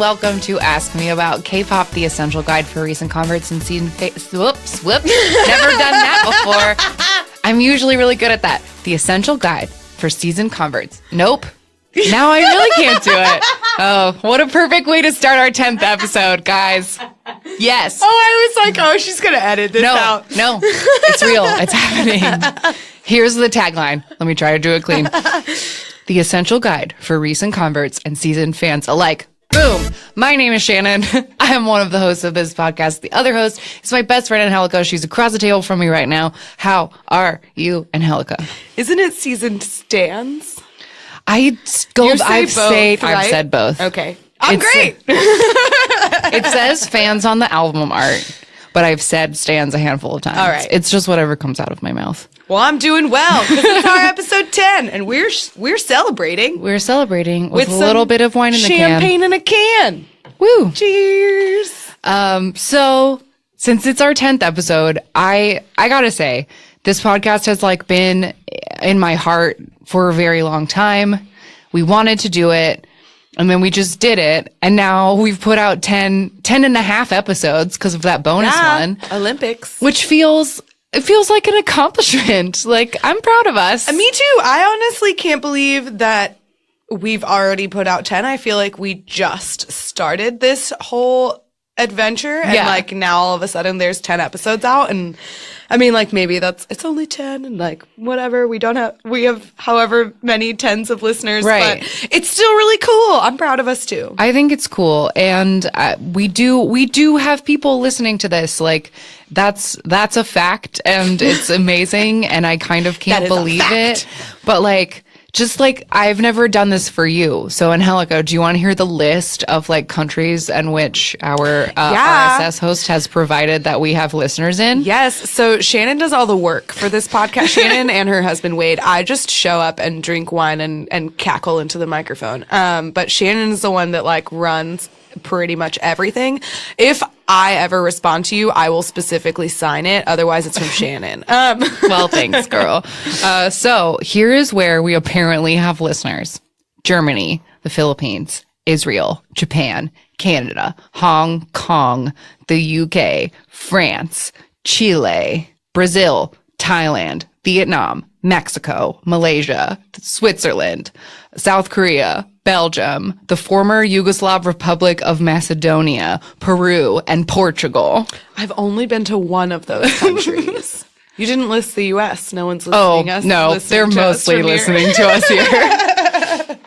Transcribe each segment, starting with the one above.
welcome to Ask Me About K-Pop, the essential guide for recent converts and season whoops. Never done that before. I'm usually really good at that. The essential guide for seasoned converts. Nope. Now I really can't do it. Oh, what a perfect way to start our 10th episode, guys. Yes. Oh, I was like, oh, she's going to edit this out. No, it's real. It's happening. Here's the tagline. Let me try to do it clean. The essential guide for recent converts and seasoned fans alike. Boom. My name is Shannon. I am one of the hosts of this podcast. The other host is my best friend, Angelica. She's across the table from me right now. How are you, Angelica? Isn't it seasoned stands? I've said both. Okay. I'm great. It says fans on the album art, but I've said stands a handful of times. All right. It's just whatever comes out of my mouth. Well, I'm doing well because it's our episode 10, and we're celebrating. We're celebrating with a little bit of wine in the can. Champagne in a can. Woo. Cheers. So since it's our 10th episode, I gotta say, this podcast has been in my heart for a very long time. We wanted to do it, and then we just did it, and now we've put out 10 and a half episodes because of that bonus one. Olympics. Which feels like an accomplishment. I'm proud of us. Me too. I honestly can't believe that we've already put out 10. I feel like we just started this whole adventure, and now all of a sudden there's 10 episodes out, and I mean, maybe it's only 10 and whatever. We have however many tens of listeners, right? But it's still really cool. I'm proud of us too. I think it's cool. And we do have people listening to this. That's a fact, and it's amazing. And I kind of can't believe it. But I've never done this for you. So, Angelica, do you want to hear the list of countries in which our RSS host has provided that we have listeners in? Yes. So Shannon does all the work for this podcast. Shannon and her husband Wade. I just show up and drink wine and cackle into the microphone. But Shannon's the one that runs pretty much everything. If I ever respond to you, I will specifically sign it. Otherwise, it's from Shannon. Well, thanks, girl. So here is where we apparently have listeners. Germany, the Philippines, Israel, Japan, Canada, Hong Kong, the UK, France, Chile, Brazil, Thailand, Vietnam, Mexico, Malaysia, Switzerland, South Korea, Belgium, the former Yugoslav Republic of Macedonia, Peru, and Portugal. I've only been to one of those countries. You didn't list the U.S. No one's listening us. No, they're mostly listening to us here.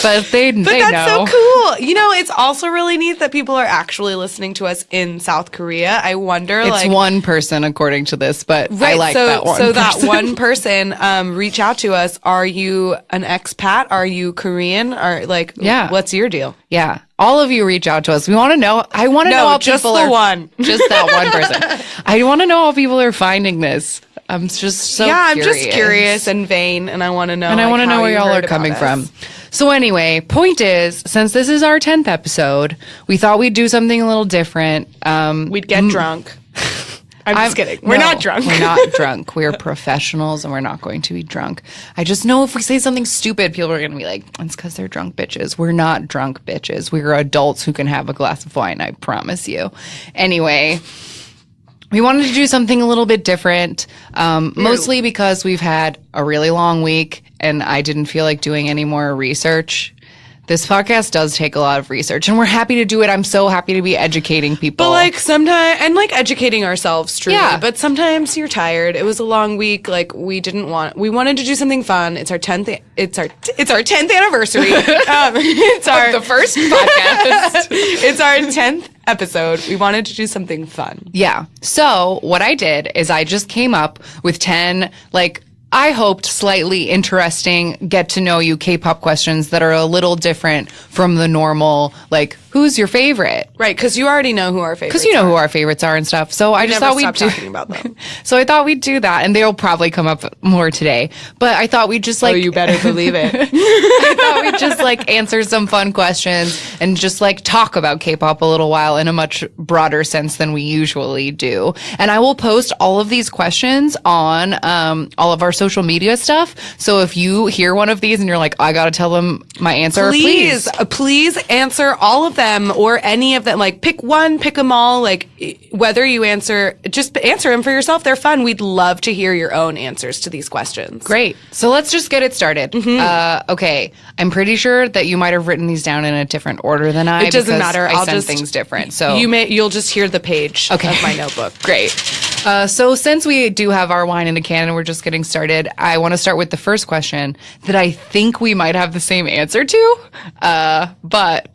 But they know. That's so cool. It's also really neat that people are actually listening to us in South Korea. I wonder, it's one person according to this, but right, I like that one. So that one person, reach out to us. Are you an expat? Are you Korean? Or what's your deal? Yeah. All of you reach out to us. We want to know. I want to know how just people the are. One. Just that one person. I want to know how people are finding this. I'm just so I'm just curious and vain, and I want to know. And I want to know where y'all are coming from. So anyway, point is, since this is our 10th episode, we thought we'd do something a little different. We'd get drunk. I'm just kidding. We're not drunk. We're not drunk. We're professionals, and we're not going to be drunk. I just know if we say something stupid, people are going to be like, it's because they're drunk bitches. We're not drunk bitches. We're adults who can have a glass of wine, I promise you. Anyway, we wanted to do something a little bit different, mostly because we've had a really long week, and I didn't feel like doing any more research. This podcast does take a lot of research, and we're happy to do it. I'm so happy to be educating people. But sometimes, and educating ourselves, truly. Yeah. But sometimes you're tired. It was a long week. We wanted to do something fun. It's our 10th. It's our 10th anniversary. It's the first podcast. It's our 10th episode. We wanted to do something fun. Yeah. So what I did is I just came up with 10 I hoped slightly interesting get to know you K-pop questions that are a little different from the normal, who's your favorite? Right, because you already know who our favorites are. Because you know who our favorites are and stuff. So I just thought we'd do talking about them. So I thought we'd do that, and they'll probably come up more today. But I thought we'd just oh, you better believe it. I thought we'd just answer some fun questions and just talk about K-pop a little while in a much broader sense than we usually do. And I will post all of these questions on all of our social media stuff. So if you hear one of these and you're like, I got to tell them my answer, please answer all of them. them or any of them. Like, pick one, pick them all. Like, whether you just answer them for yourself. They're fun. We'd love to hear your own answers to these questions. Great. So let's just get it started. Okay. I'm pretty sure that you might have written these down in a different order than I. It doesn't matter. I'll send things different. So you'll just hear the page of my notebook. Great. So since we do have our wine in a can and we're just getting started, I want to start with the first question that I think we might have the same answer to. But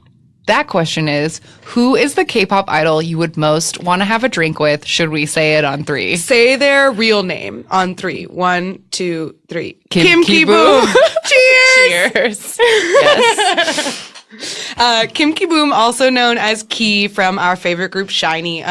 that question is, who is the K-pop idol you would most want to have a drink with? Should we say it on 3? Say their real name on 3. 1, 2, 3. Kim Ki-boom. Cheers! Cheers. Yes. Kim Ki-boom, also known as Key from our favorite group SHINee.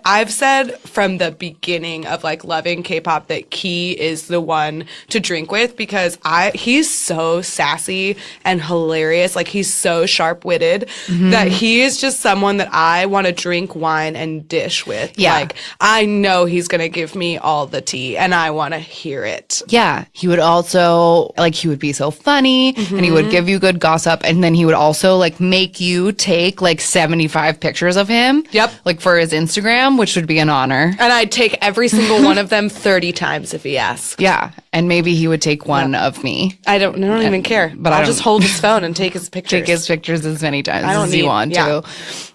I've said from the beginning of like loving K-pop that Key is the one to drink with because he's so sassy and hilarious. Like, he's so sharp-witted that he is just someone that I want to drink wine and dish with. Yeah. Like, I know he's going to give me all the tea and I want to hear it. Yeah. He would also, like, he would be so funny and he would give you good gossip, and then he would also like make you take like 75 pictures of him. Yep. Like for his Instagram, which would be an honor. And I'd take every single one of them 30 times if he asked. Yeah. And maybe he would take one of me. I don't even care. But I'll just hold his phone and take his pictures. Take his pictures as many times as you want to.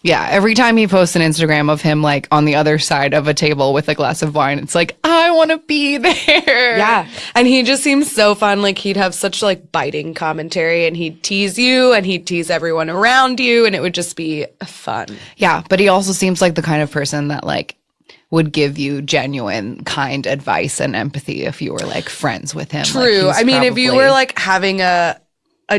Yeah. Every time he posts an Instagram of him like on the other side of a table with a glass of wine, it's like, I want to be there. Yeah. And he just seems so fun. Like, he'd have such like biting commentary and he'd tease you and he'd tease everyone around you and it would just be fun. Yeah. But he also seems like the kind of person that like would give you genuine, kind advice and empathy if you were like friends with him. True. Like, I mean, if you were like having a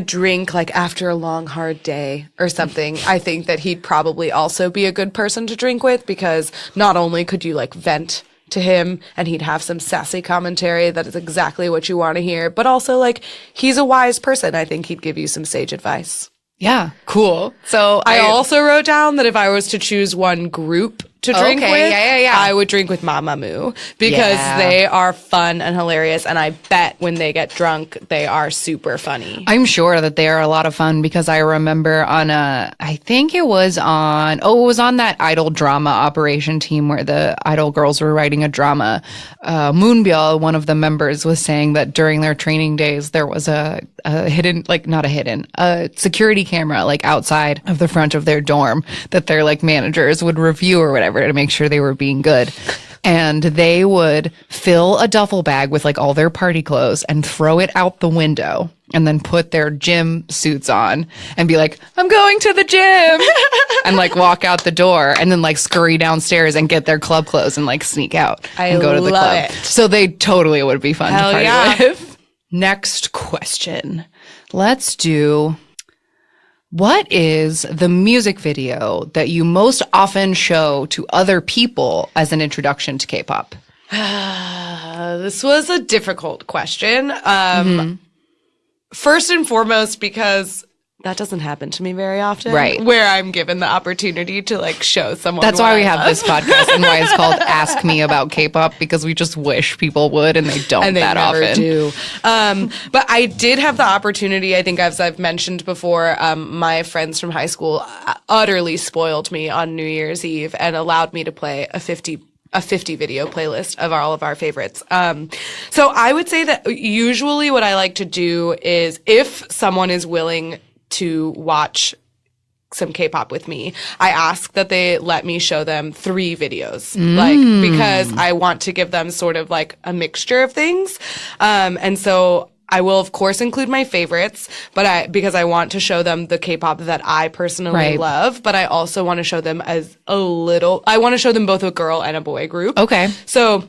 drink like after a long, hard day or something, I think that he'd probably also be a good person to drink with because not only could you like vent to him and he'd have some sassy commentary that is exactly what you want to hear, but also like he's a wise person. I think he'd give you some sage advice. Yeah, cool. So I also wrote down that if I was to choose one group to drink with, I would drink with Mamamoo because they are fun and hilarious, and I bet when they get drunk, they are super funny. I'm sure that they are a lot of fun because I remember on it was on that Idol drama operation team where the Idol girls were writing a drama. Moonbyul, one of the members, was saying that during their training days, there was a security camera like outside of the front of their dorm that their like managers would review or whatever to make sure they were being good. And they would fill a duffel bag with like all their party clothes and throw it out the window and then put their gym suits on and be like, I'm going to the gym and like walk out the door and then like scurry downstairs and get their club clothes and like sneak out and go to the club. So they totally would be fun to party with. Next question. Let's do, what is the music video that you most often show to other people as an introduction to K-pop? This was a difficult question. First and foremost, because that doesn't happen to me very often. Right. Where I'm given the opportunity to like show someone. That's why we have this podcast and why it's called Ask Me About K-pop, because we just wish people would and they don't and they that never often. Do. But I did have the opportunity, I think as I've mentioned before, my friends from high school utterly spoiled me on New Year's Eve and allowed me to play a 50 video playlist of all of our favorites. So I would say that usually what I like to do is if someone is willing to watch some K-pop with me, I ask that they let me show them 3 videos, because I want to give them sort of like a mixture of things. And so I will of course include my favorites, because I want to show them the K-pop that I personally love, but I also want to show them I want to show them both a girl and a boy group. Okay. So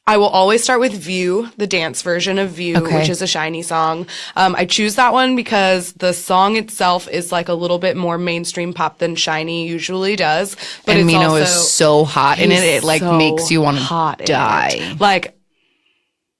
I will always start with View, the dance version of View, which is a SHINee song. I choose that one because the song itself is like a little bit more mainstream pop than SHINee usually does. But and Mino is so hot in it. It like makes you want to die. Like,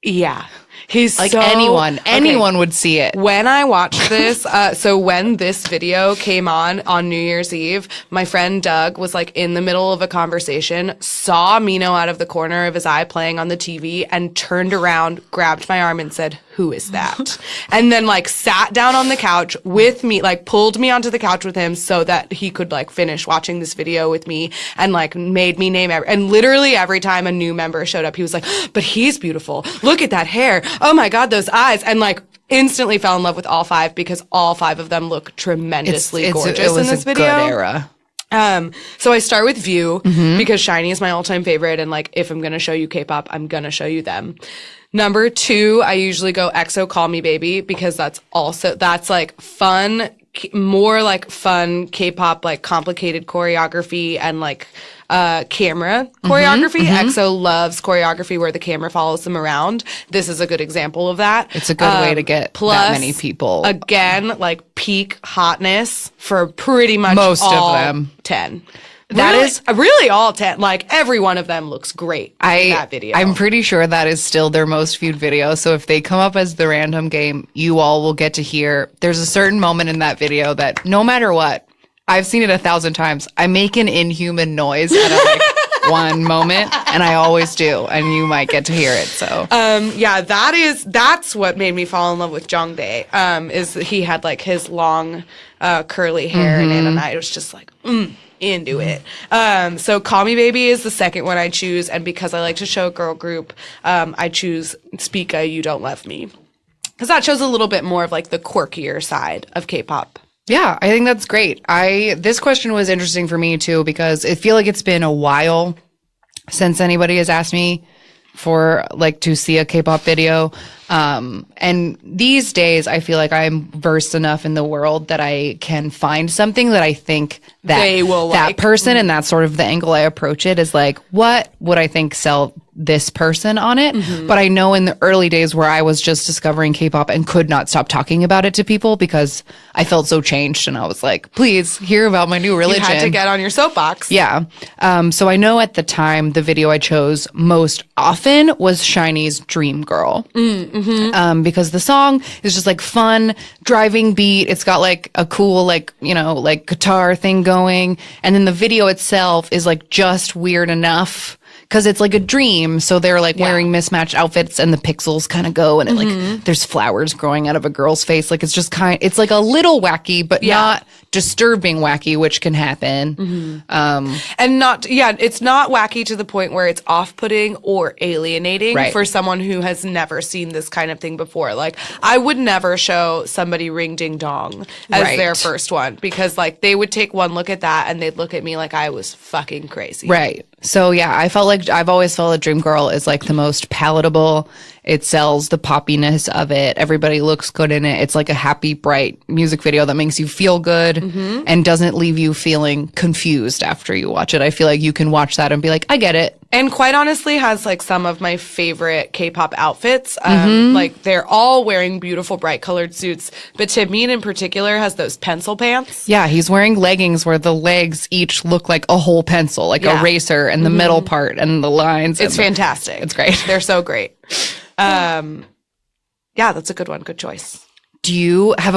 yeah. He's like so, anyone would see it. When I watched this, so when this video came on New Year's Eve, my friend Doug was like in the middle of a conversation, saw Mino out of the corner of his eye playing on the TV, and turned around, grabbed my arm, and said, "Who is that?" And then like sat down on the couch with me, like pulled me onto the couch with him so that he could like finish watching this video with me, and like made me name and literally every time a new member showed up, he was like, "But he's beautiful. Look at that hair. Oh my God, those eyes." And like instantly fell in love with all 5 because all 5 of them look tremendously gorgeous in this video. Good era. So I start with View because SHINee is my all-time favorite, and like if I'm gonna show you K-pop, I'm gonna show you them. Number 2, I usually go EXO Call Me Baby because that's like fun, more like fun K-pop, like complicated choreography and like camera choreography. EXO loves choreography where the camera follows them around. This is a good example of that. It's a good way to get that many people. Again, like peak hotness for pretty much most all of them. 10. That is really all 10. Like every one of them looks great in that video. I'm pretty sure that is still their most viewed video. So if they come up as the random game, you all will get to hear. There's a certain moment in that video that no matter what, I've seen it 1,000 times. I make an inhuman noise at like one moment, and I always do, and you might get to hear it. So, yeah, that's what made me fall in love with Jongdae. Is he had like his long, curly hair, and I was just like, into it. So Call Me Baby is the second one I choose, and because I like to show a girl group, I choose Speaka You Don't Love Me, because that shows a little bit more of like the quirkier side of K-pop. Yeah, I think that's great. This question was interesting for me too, because I feel like it's been a while since anybody has asked me for like to see a K-pop video. And these days I feel like I'm versed enough in the world that I can find something that I think that they will that like. person, and that's sort of the angle I approach it, is like, what would I think sell this person on it? But I know in the early days where I was just discovering K-pop and could not stop talking about it to people because I felt so changed, and I was like, please hear about my new religion. You had to get on your soapbox. Yeah. So I know at the time the video I chose most often was SHINee's Dream Girl. Because the song is just like fun, driving beat. It's got like a cool, like, you know, like guitar thing going. And then the video itself is like just weird enough because it's like a dream. So they're like wearing mismatched outfits, and the pixels kind of go, and it like there's flowers growing out of a girl's face. Like it's just it's like a little wacky, but not disturbing wacky, which can happen. And not, it's not wacky to the point where it's off-putting or alienating for someone who has never seen this kind of thing before. Like, I would never show somebody Ring Ding Dong as their first one, because like they would take one look at that and they'd look at me like I was fucking crazy. Right. So yeah, I felt like I've always felt that Dream Girl is like the most palatable. It sells the poppiness of it. Everybody looks good in it. It's like a happy, bright music video that makes you feel good and doesn't leave you feeling confused after you watch it. I feel like you can watch that and be like, I get it. And quite honestly has like some of my favorite K-pop outfits. Like they're all wearing beautiful bright colored suits, but Taemin in particular has those pencil pants. Yeah, he's wearing leggings where the legs each look like a whole pencil, like a eraser, and the middle part and the lines. It's fantastic. It's great. They're so great. Yeah, that's a good one. Good choice. Do you have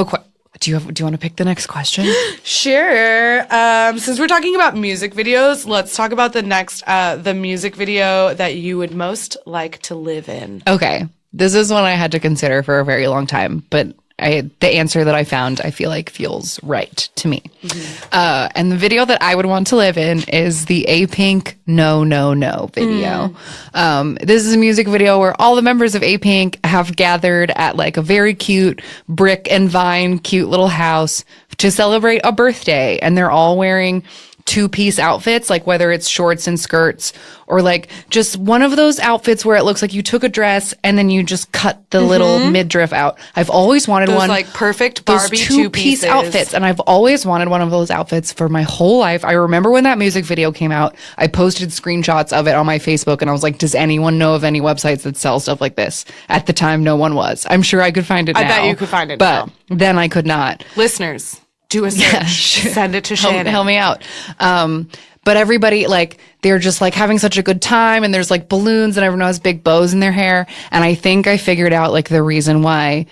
do you want to pick the next question? Sure. Since we're talking about music videos, let's talk about the next, the music video that you would most like to live in. Okay. This is one I had to consider for a very long time, but the answer that I found, I feel like feels right to me. And the video that I would want to live in is the A-Pink No No No video. This is a music video where all the members of A-Pink have gathered at like a very cute brick and vine, cute little house to celebrate a birthday. And they're all wearing two-piece outfits, like whether it's shorts and skirts or like just one of those outfits where it looks like you took a dress and then you just cut the little midriff out. I've always wanted those one. Like perfect Barbie two-piece outfits, and I've always wanted one of those outfits for my whole life. I remember when that music video came out, I posted screenshots of it on my Facebook, and I was like, does anyone know of any websites that sell stuff like this? At the time, no one was. I'm sure I could find it now. I bet you could find it but now. Then I could not. Listeners, do a search. Send it to Shannon. Help me out. but everybody, like, they're just like having such a good time, and there's like balloons and everyone has big bows in their hair. And I think I figured out like the reason why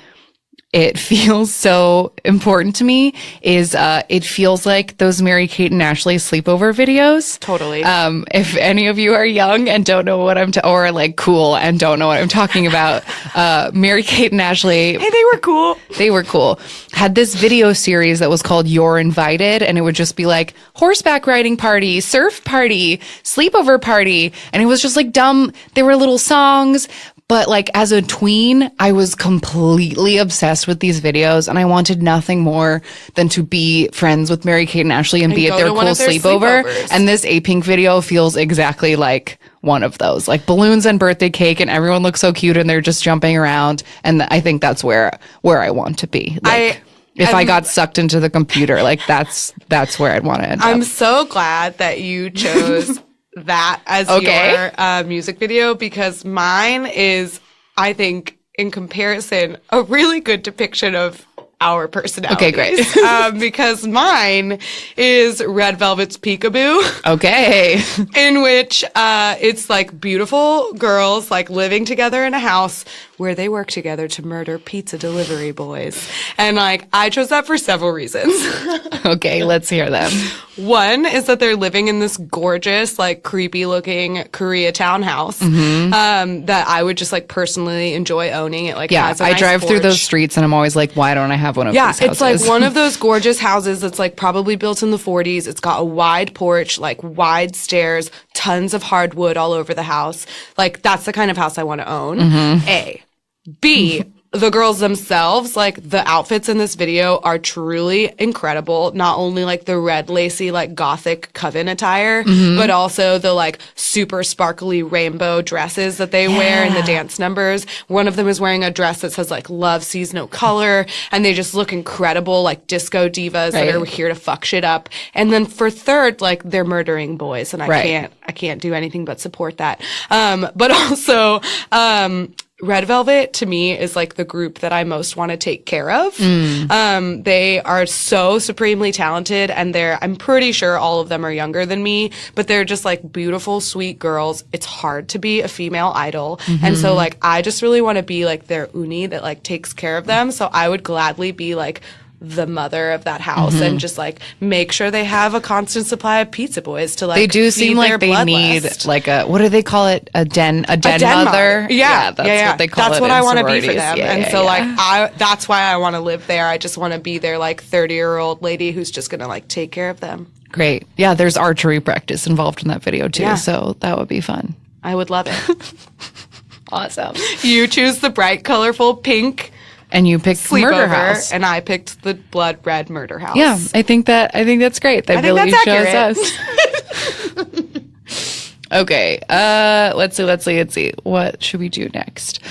it feels so important to me is it feels like those Mary-Kate and Ashley sleepover videos. Totally. If any of you are young and don't know what or like cool and don't know what I'm talking about, Mary-Kate and Ashley. Hey, they were cool. They were cool. Had this video series that was called You're Invited, and it would just be like horseback riding party, surf party, sleepover party. And it was just like dumb. There were little songs. But like as a tween, I was completely obsessed with these videos, and I wanted nothing more than to be friends with Mary-Kate and Ashley and be at their cool sleepover. And this A-Pink video feels exactly like one of those, like balloons and birthday cake, and everyone looks so cute and they're just jumping around. And I think that's where I want to be. Like, if I got sucked into the computer, like that's where I'd want to end up. I'm so glad that you chose that as your music video, because mine is, I think, in comparison, a really good depiction of our personalities. Okay, great. Because mine is Red Velvet's Peekaboo. Okay. In which it's like beautiful girls like living together in a house where they work together to murder pizza delivery boys. And like I chose that for several reasons. Okay, let's hear them. One is that they're living in this gorgeous, like creepy looking Koreatown house that I would just like personally enjoy owning. It like has a nice drive porch. through those streets and I'm always like, why don't I have one of these houses? Yeah, it's like one of those gorgeous houses that's like probably built in the 40s. It's got a wide porch, like wide stairs, tons of hardwood all over the house. Like that's the kind of house I want to own. A. B. The girls themselves, like the outfits in this video are truly incredible. Not only like the red lacy, like gothic coven attire, but also the like super sparkly rainbow dresses that they wear in the dance numbers. One of them is wearing a dress that says like love sees no color, and they just look incredible, like disco divas that are here to fuck shit up. And then for third, like they're murdering boys, and I can't do anything but support that. But also, Red Velvet to me is like the group that I most want to take care of. They are so supremely talented, and I'm pretty sure all of them are younger than me, but they're just like beautiful, sweet girls. It's hard to be a female idol. And so like, I just really want to be like their uni that like takes care of them. So I would gladly be like the mother of that house and just like make sure they have a constant supply of pizza boys to like they do seem like they need like a, what do they call it, a den mother. That's what they call it. That's what I want to be for them. Like that's why I want to live there. I just want to be their like 30-year-old lady who's just gonna like take care of them. Great. Yeah, there's archery practice involved in that video too, so that would be fun. I would love it. Awesome. You choose the bright, colorful pink. And you picked Murder House, and I picked the blood red Murder House. Yeah, I think that's great. That really shows us. Okay, let's see. What should we do next?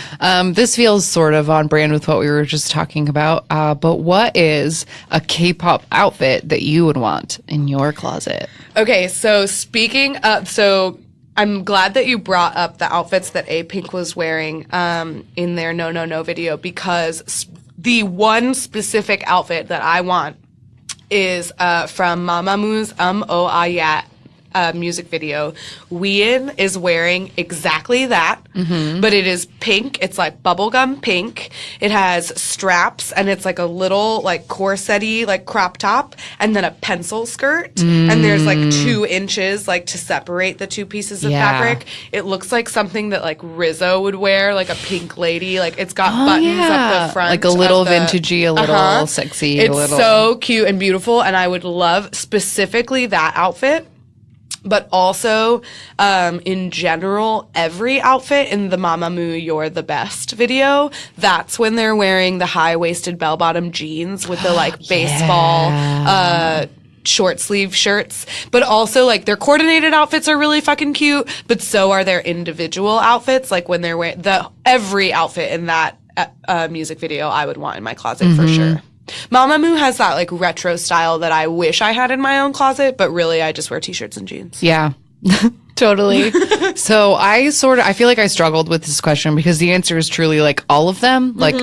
This feels sort of on brand with what we were just talking about. But what is a K-pop outfit that you would want in your closet? Okay, so speaking of I'm glad that you brought up the outfits that A-Pink was wearing in their No No No video, because the one specific outfit that I want is from Mamamoo's Oh Ah Yeah music video. Wheein is wearing exactly that, but it is pink. It's like bubblegum pink. It has straps, and it's like a little like corset-y like crop top, and then a pencil skirt, and there's like 2 inches like to separate the 2 pieces of fabric. It looks like something that like Rizzo would wear, like a pink lady. Like it's got buttons up the front, like a little vintagey, a little sexy. It's so cute and beautiful, and I would love specifically that outfit. But also, in general, every outfit in the Mamamoo You're the Best video, that's when they're wearing the high-waisted bell-bottom jeans with the, like, baseball, short sleeve shirts. But also, like, their coordinated outfits are really fucking cute, but so are their individual outfits. Like, when they're wearing every outfit in that music video I would want in my closet for sure. Mamamoo has that like retro style that I wish I had in my own closet, but really I just wear t-shirts and jeans. Yeah. Totally. So I feel like I struggled with this question because the answer is truly like all of them. Like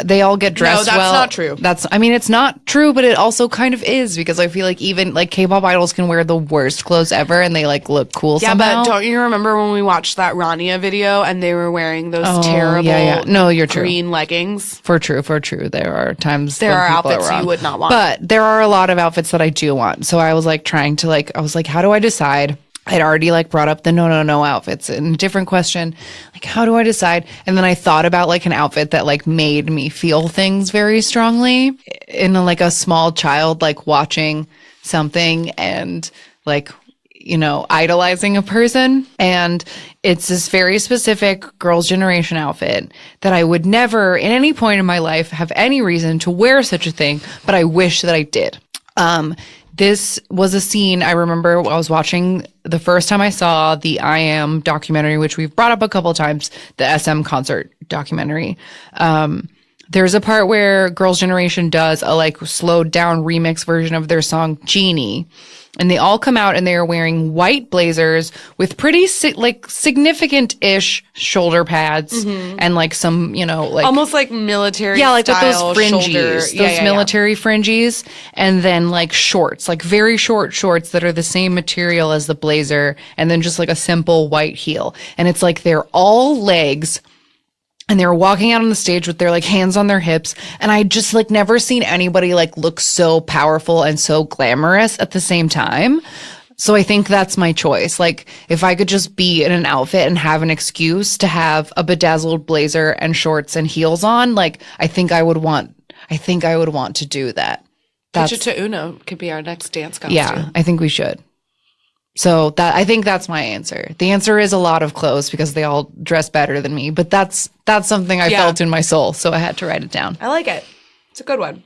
they all get dressed No, that's well. not true. I mean, it's not true, but it also kind of is, because I feel like even like K-pop idols can wear the worst clothes ever and they like look cool somehow. Yeah, but don't you remember when we watched that Rania video and they were wearing those terrible No, you're true. green leggings? For true. There are times There when are people outfits are wrong. you would not want. But there are a lot of outfits that I do want. So I was like trying to I was like, how do I decide? I'd already like brought up the no outfits and different question, like, how do I decide? And then I thought about like an outfit that like made me feel things very strongly in like a small child, like watching something and like, you know, idolizing a person. And it's this very specific girls' generation outfit that I would never in any point in my life have any reason to wear such a thing, but I wish that I did. This was a scene I remember I was watching the first time I saw the I Am documentary, which we've brought up a couple of times, the SM concert documentary. There's a part where Girls' Generation does a like slowed down remix version of their song Genie. And they all come out and they are wearing white blazers with pretty significant-ish shoulder pads and like some, you know, like almost like military like with style those fringes, shoulder. those military fringes, and then like shorts, like very short shorts that are the same material as the blazer, and then just like a simple white heel. And it's like they're all legs. And they were walking out on the stage with their like hands on their hips. And I just like never seen anybody like look so powerful and so glamorous at the same time. So I think that's my choice. Like if I could just be in an outfit and have an excuse to have a bedazzled blazer and shorts and heels on, like I think I would want to do that. Pitch it to Uno could be our next dance costume. Yeah, I think we should. So I think that's my answer. The answer is a lot of clothes because they all dress better than me, but that's something I felt in my soul, so I had to write it down. I like it. It's a good one.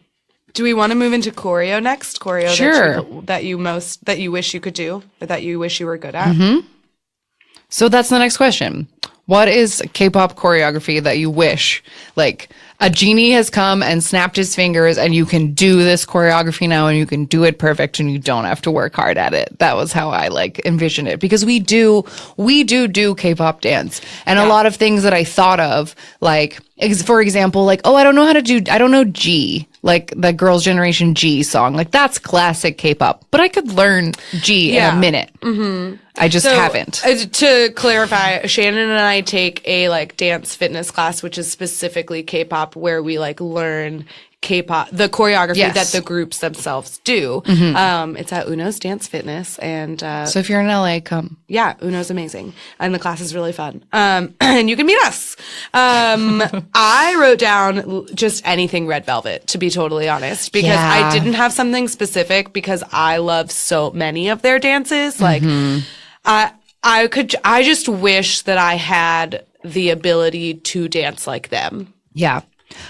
Do we want to move into choreo next? Choreo sure. that you wish you could do, or that you wish you were good at? So that's the next question. What is K-pop choreography that you wish, like a genie has come and snapped his fingers and you can do this choreography now and you can do it perfect and you don't have to work hard at it? That was how I like envisioned it, because we do K-pop dance, and a lot of things that I thought of, like for example, like, I don't know G, like the Girls' Generation G song, like that's classic K-pop, but I could learn G in a minute. I just haven't. To clarify, Shannon and I take a like dance fitness class, which is specifically K-pop, where we like learn K-pop, the choreography that the groups themselves do. It's at Uno's Dance Fitness, and so if you're in LA, come. Yeah, Uno's amazing, and the class is really fun. And you can meet us. I wrote down just anything Red Velvet, to be totally honest, because I didn't have something specific because I love so many of their dances. Like, I just wish that I had the ability to dance like them. Yeah.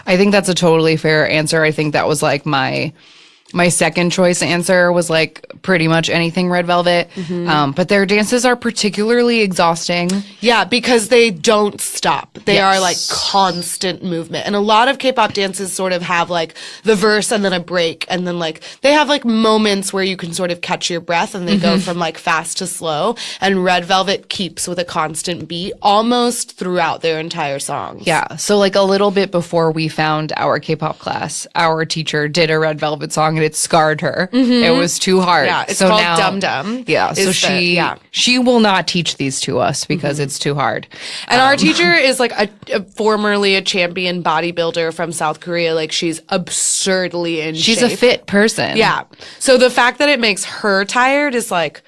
I think that's a totally fair answer. I think that was like my second choice answer was like pretty much anything Red Velvet. But their dances are particularly exhausting. Yeah, because they don't stop. They are like constant movement. And a lot of K-pop dances sort of have like the verse and then a break. And then like they have like moments where you can sort of catch your breath and they go from like fast to slow. And Red Velvet keeps with a constant beat almost throughout their entire songs. Yeah. So like a little bit before we found our K-pop class, our teacher did a Red Velvet song and it scarred her. It was too hard. Yeah, it's called Dum Dum. Yeah, so she will not teach these to us because it's too hard. And our teacher is like formerly a champion bodybuilder from South Korea. Like she's absurdly in shape. She's a fit person. Yeah. So the fact that it makes her tired is like,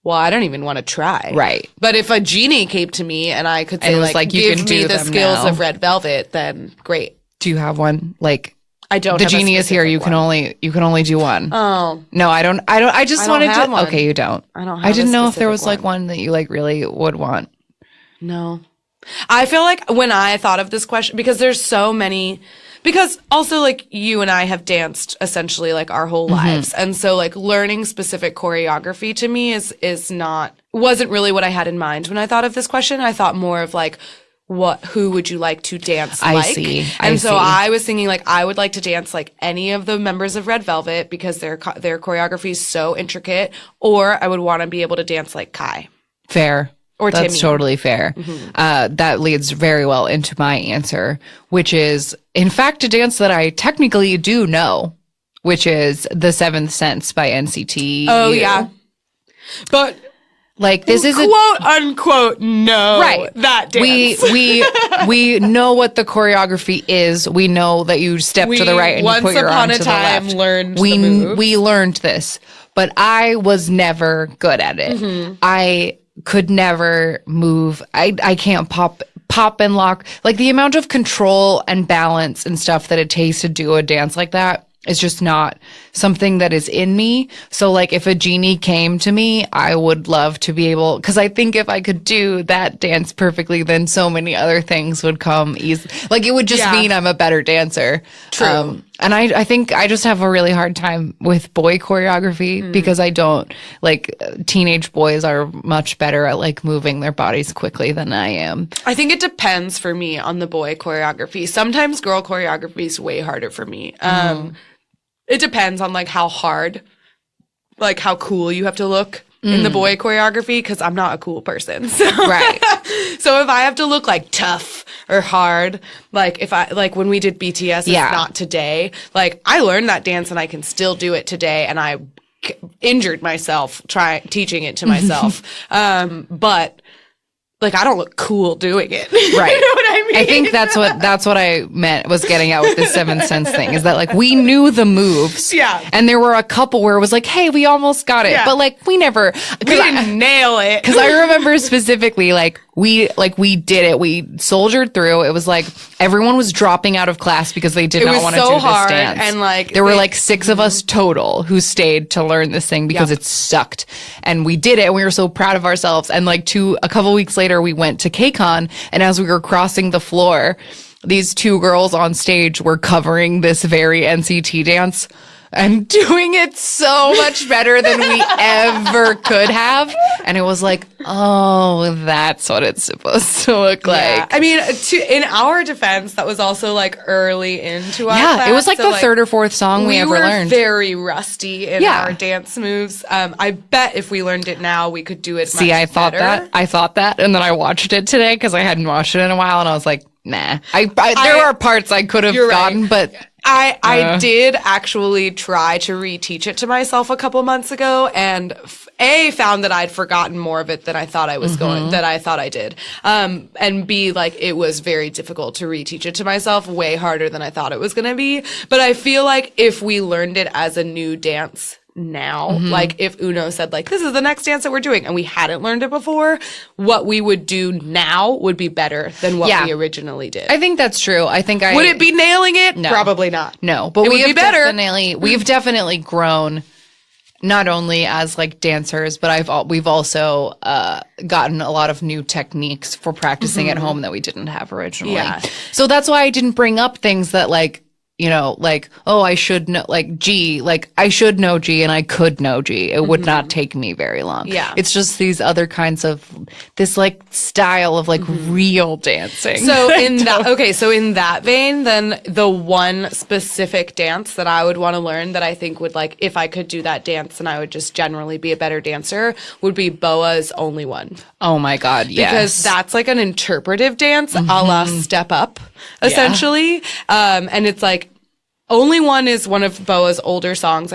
well, I don't even want to try. Right. But if a genie came to me and I could say like you give can me do the them skills now. of Red Velvet, then great. Do you have one? Like, I don't. The genie is here. You can only do one. Oh no, I don't. I just wanted to. One. Okay, you don't. I don't. I didn't know if there was like one that you like really would want. No, I feel like when I thought of this question, because there's so many. Because also like you and I have danced essentially like our whole lives, and so like learning specific choreography to me wasn't really what I had in mind when I thought of this question. I thought more of like, who would you like to dance like? I see. I was thinking like I would like to dance like any of the members of Red Velvet because their choreography is so intricate, or I would want to be able to dance like Kai. Fair. Or That's Timmy. totally fair. That leads very well into my answer, which is, in fact, a dance that I technically do know, which is The Seventh Sense by NCT. Oh, yeah. But like, this is quote unquote no right. that dance. We know what the choreography is. We know that you step to the right and you put your arm to the left. Learned the moves. We learned this, but I was never good at it. I could never move. I can't pop and lock. Like, the amount of control and balance and stuff that it takes to do a dance like that is just not something that is in me. So, like, if a genie came to me, I would love to be able, because I think if I could do that dance perfectly, then so many other things would come easy. Like, it would just mean I'm a better dancer. True. And I think I just have a really hard time with boy choreography because I don't, like, teenage boys are much better at, like, moving their bodies quickly than I am. I think it depends for me on the boy choreography. Sometimes girl choreography is way harder for me. It depends on, like, how hard, like, how cool you have to look in the boy choreography, because I'm not a cool person. So. Right. So if I have to look, like, tough or hard, like, if I, like, when we did BTS, It's Not Today, like, I learned that dance and I can still do it today, and I injured myself teaching it to myself. But, like, I don't look cool doing it. Right. You know what I mean? I think that's what I meant, was getting out with the Seventh Sense thing, is that, like, we knew the moves. Yeah. And there were a couple where it was like, hey, we almost got it. Yeah. But, like, we never. We didn't nail it. Because I remember specifically, like, we did it. We soldiered through. It was like everyone was dropping out of class because they did not want to do this dance. And, like, there were like 6 of us total who stayed to learn this thing because it sucked. And we did it, and we were so proud of ourselves. And, like, a couple weeks later, we went to KCON, and as we were crossing the floor, these 2 girls on stage were covering this very NCT dance and doing it so much better than we ever could have. And it was like, oh, that's what it's supposed to look like. I mean, in our defense, that was also, like, early into our class. It was like the 3rd or 4th song we ever learned. We were very rusty in our dance moves. I bet if we learned it now, we could do it much better. I thought that, and then I watched it today because I hadn't watched it in a while, and I was like, nah. There are parts I could have gotten, but... I did actually try to reteach it to myself a couple months ago, and found that I'd forgotten more of it than I thought I was that I thought I did. And B, like, it was very difficult to reteach it to myself, way harder than I thought it was going to be. But I feel like if we learned it as a new dance now, like, if Uno said, like, this is the next dance that we're doing, and we hadn't learned it before, what we would do now would be better than what we originally did. I think that's true. Would it be nailing it? No. Probably not. No, but it would be better. We've definitely grown, not only as, like, dancers, but we've also gotten a lot of new techniques for practicing at home that we didn't have originally. Yeah. So that's why I didn't bring up things that, like, you know, like, oh, I should know, like, G, like, I should know G and I could know G. It would not take me very long. Yeah. It's just these other kinds of, this, like, style of, like, real dancing. So in that vein, then the one specific dance that I would want to learn that I think would, like, if I could do that dance and I would just generally be a better dancer, would be Boa's Only One. Oh my God, yes. Because that's, like, an interpretive dance a la Step Up, essentially. And it's, like, Only One is one of Boa's older songs.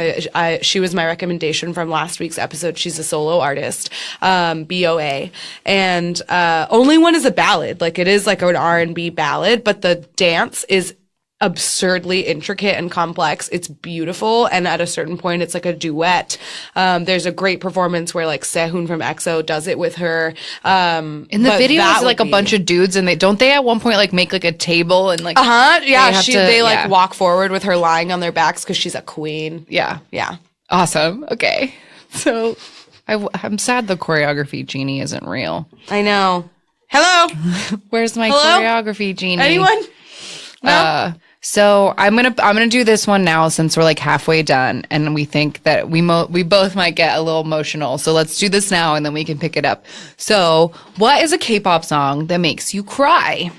She was my recommendation from last week's episode. She's a solo artist, BOA. And Only One is a ballad. Like, it is like an R&B ballad, but the dance is absurdly intricate and complex. It's beautiful, and at a certain point it's like a duet. There's a great performance where, like, Sehun from EXO does it with her. In the video it's like a bunch of dudes, and they at one point, like, make, like, a table and, like, they walk forward with her lying on their backs because she's a queen. Yeah. Awesome. Okay. So I'm sad the choreography genie isn't real. I know. Hello. Where's my choreography genie? Anyone? No. So I'm gonna do this one now since we're, like, halfway done, and we think that we both might get a little emotional. So let's do this now, and then we can pick it up. So, what is a K-pop song that makes you cry?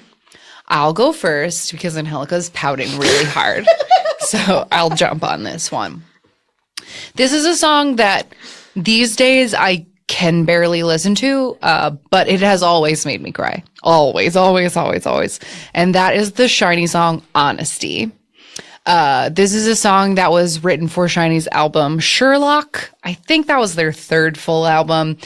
I'll go first because Angelica's pouting really hard. So I'll jump on this one. This is a song that these days I can barely listen to, but it has always made me cry. Always, always, always, always. And that is the SHINee song, Honesty. This is a song that was written for SHINee's album, Sherlock. I think that was their third full album.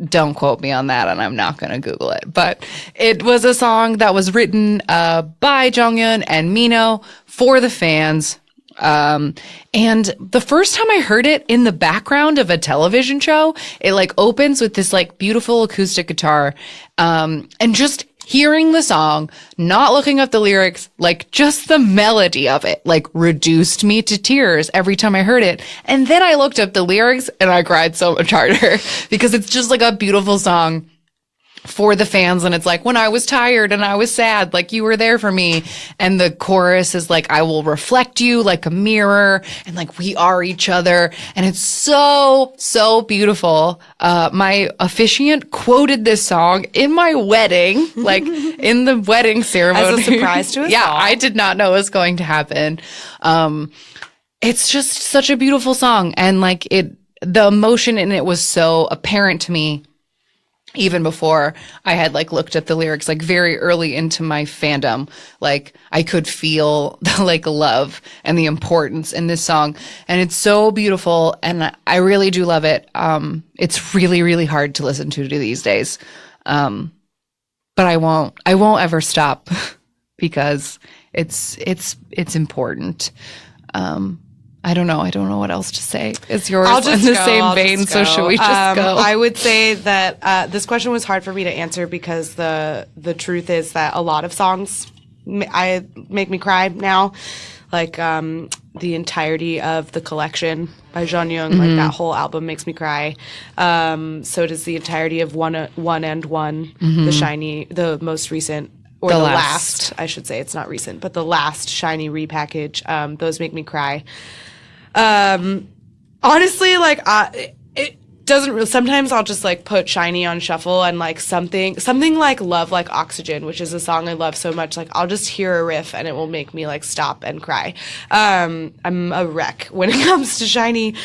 Don't quote me on that, and I'm not going to Google it. But it was a song that was written by Jonghyun and Mino for the fans. And the first time I heard it in the background of a television show, it like opens with this like beautiful acoustic guitar. And just hearing the song, not looking up the lyrics, like just the melody of it, like reduced me to tears every time I heard it. And then I looked up the lyrics and I cried so much harder because it's just like a beautiful song for the fans. And it's like, when I was tired and I was sad, like you were there for me. And the chorus is like, I will reflect you like a mirror, and like we are each other. And it's so, so beautiful. My officiant quoted this song in my wedding, like in the wedding ceremony. As a surprise to us Yeah, all. I did not know it was going to happen. It's just such a beautiful song. And like the emotion in it was so apparent to me even before I had like looked at the lyrics, like very early into my fandom. Like I could feel the like love and the importance in this song. And it's so beautiful. And I really do love it. It's really, really hard to listen to these days. But I won't ever stop because it's important. I don't know what else to say. It's yours in the same vein, so should we just go? I would say that this question was hard for me to answer because the truth is that a lot of songs make me cry now. Like the entirety of The Collection by Jonghyun, like that whole album makes me cry. So does the entirety of One and One, the SHINee, the most recent, or the last, I should say. It's not recent, but the last SHINee repackage. Those make me cry. Honestly, like, it doesn't really, sometimes I'll just like put SHINee on shuffle and like something like Love Like Oxygen, which is a song I love so much. Like I'll just hear a riff and it will make me like stop and cry. I'm a wreck when it comes to SHINee,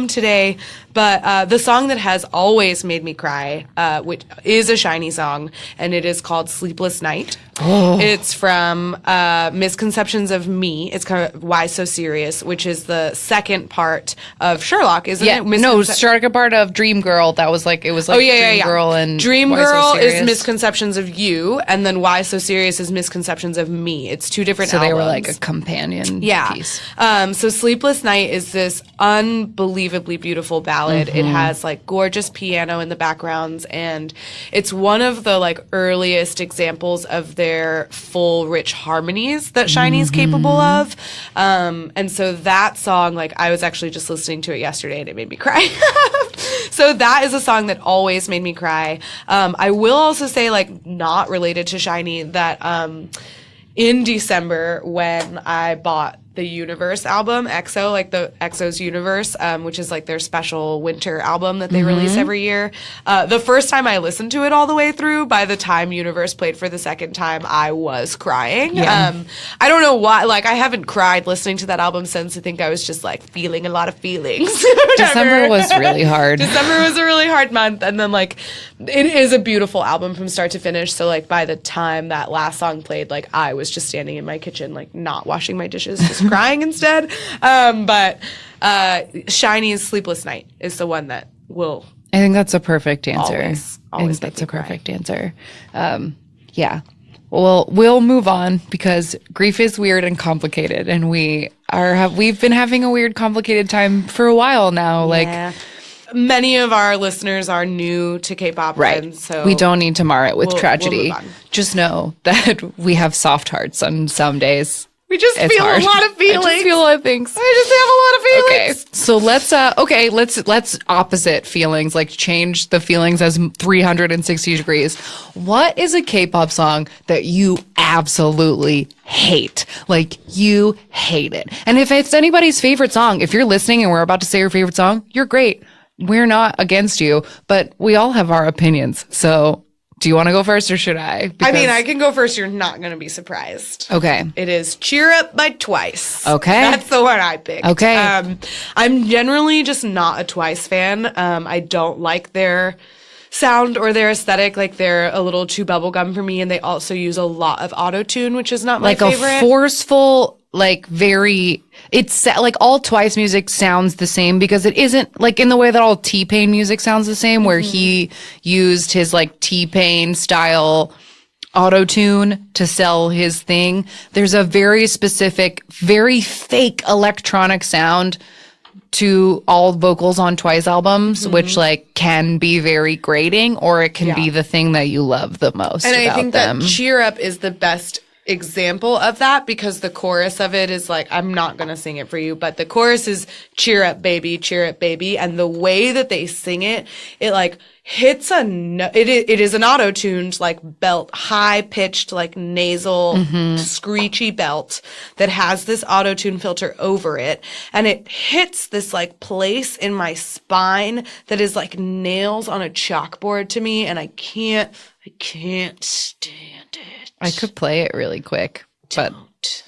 today. But the song that has always made me cry, which is a SHINee song, and it is called Sleepless Night. Oh. It's from Misconceptions of Me. It's kind of Why So Serious, which is the second part of Sherlock, isn't it? No, second part of Dream Girl. That was like, it was like Dream Girl and Dream Why Girl So Serious? Is Misconceptions of You, and then Why So Serious is Misconceptions of Me. It's two different albums. So they were like a companion piece. So Sleepless Night is this unbelievably beautiful ballad. It has like gorgeous piano in the backgrounds, and it's one of the like earliest examples of their full rich harmonies that SHINee is capable of. And so that song, like I was actually just listening to it yesterday and it made me cry. So that is a song that always made me cry. I will also say, like, not related to SHINee, that in December when I bought the Universe album, EXO, like the EXO's Universe, which is like their special winter album that they release every year. The first time I listened to it all the way through, by the time Universe played for the second time, I was crying. Yeah. I don't know why, like I haven't cried listening to that album since. I think I was just like feeling a lot of feelings. December was really hard. December was a really hard month. And then like, it is a beautiful album from start to finish. So like by the time that last song played, like I was just standing in my kitchen, like not washing my dishes, just crying instead. But SHINee's Sleepless Night is the one that will. I think that's a perfect answer. Always I think that's a perfect answer. Yeah. Well, we'll move on because grief is weird and complicated, and we've been having a weird, complicated time for a while now. Yeah. Like, many of our listeners are new to K-pop, right? And so we don't need to mar it with tragedy. We'll move on. Just know that we have soft hearts on some days. We just feel hard. a lot of feelings. I just feel a lot of things. I just have a lot of feelings. Okay, so let's opposite feelings, like change the feelings as 360 degrees. What is a K-pop song that you absolutely hate? Like, you hate it. And if it's anybody's favorite song, if you're listening and we're about to say your favorite song, you're great. We're not against you, but we all have our opinions. So Do you want to go first or should I? I mean, I can go first. You're not going to be surprised. Okay. It is Cheer Up by Twice. Okay. That's the one I picked. Okay. I'm generally just not a Twice fan. I don't like their sound or their aesthetic. Like, they're a little too bubblegum for me, and they also use a lot of auto-tune, which is not my favorite. Like a forceful, like very... It's like all Twice music sounds the same because it isn't like in the way that all T-Pain music sounds the same, where he used his like T-Pain style auto-tune to sell his thing. There's a very specific, very fake electronic sound to all vocals on Twice albums, which like can be very grating, or it can be the thing that you love the most. And I think that Cheer Up is the best example of that, because the chorus of it is like, I'm not going to sing it for you, but the chorus is cheer up baby, and the way that they sing it, it like hits it is an auto-tuned like belt, high pitched like nasal screechy belt that has this auto-tune filter over it, and it hits this like place in my spine that is like nails on a chalkboard to me, and I can't stand it. I could play it really quick, but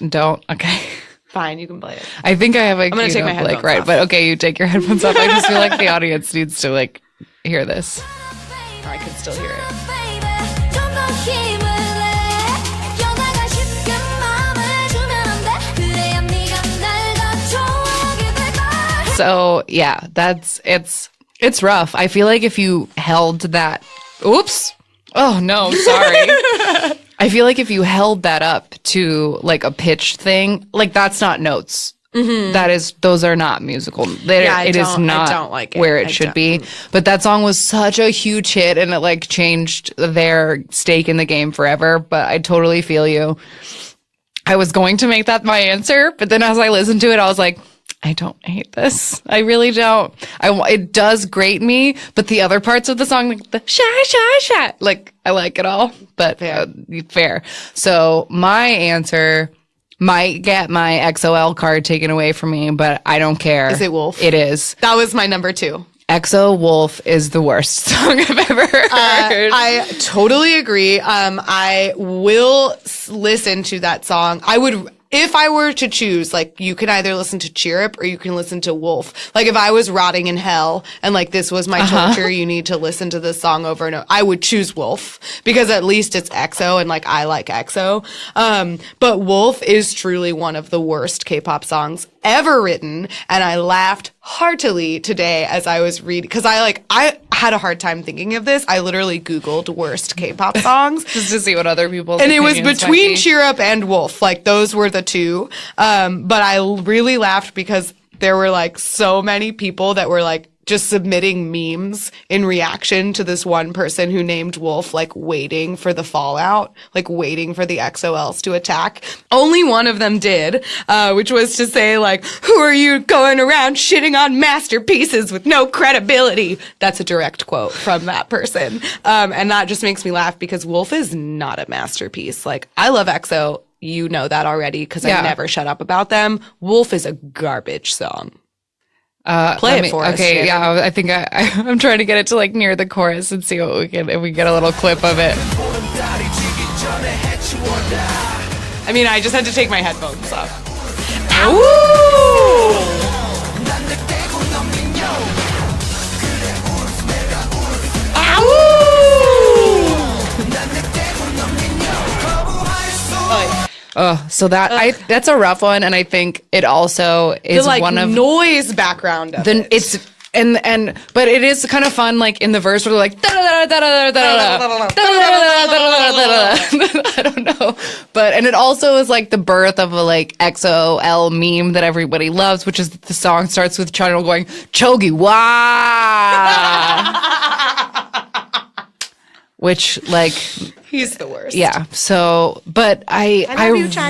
don't. Okay. Fine, you can play it. I think I have a I'm gonna take my headphones off. Right, but okay, you take your headphones off. I just feel like the audience needs to like hear this. I can still hear it. So yeah, it's rough. I feel like if you held that, oops. Oh no, sorry. I feel like if you held that up to like a pitched thing, like that's not notes. Those are not musical. It is not I don't like it. Where it should be. But that song was such a huge hit, and it like changed their stake in the game forever. But I totally feel you. I was going to make that my answer, but then as I listened to it, I was like, I don't hate this. I really don't. It does grate me, but the other parts of the song, like the shy, like I like it all. But fair. So my answer might get my XOL card taken away from me, but I don't care. Is it Wolf? It is. That was my number 2. EXO Wolf is the worst song I've ever heard. I totally agree. I will listen to that song. If I were to choose, like, you can either listen to Cheer Up or you can listen to Wolf. Like, if I was rotting in hell and, like, this was my torture, you need to listen to this song over and over, I would choose Wolf, because at least it's EXO and, like, I like EXO. But Wolf is truly one of the worst K-pop songs ever written, and I laughed heartily today as I was reading, because I had a hard time thinking of this. I literally Googled worst K-pop songs just to see what other people's and it was between Cheer Up and Wolf. Like, those were the two. But I really laughed because there were like so many people that were like just submitting memes in reaction to this one person who named Wolf, like waiting for the fallout, like waiting for the XOLs to attack. Only one of them did, which was to say, like, who are you going around shitting on masterpieces with no credibility? That's a direct quote from that person. And that just makes me laugh because Wolf is not a masterpiece. Like, I love EXO. You know that already because I never shut up about them. Wolf is a garbage song. Play it for us. Okay, yeah, I think I'm trying to get it to like near the chorus and see what we can, if we get a little clip of it. I mean, I just had to take my headphones off. Ooh! So that's a rough one, and I think it also is one of noise background of it. It's but it is kind of fun, like in the verse where they're like I don't know, but and it also is like the birth of a like XOL meme that everybody loves, which is that the song starts with Channel going chogi wa. Which, like... He's the worst. Yeah. So, but I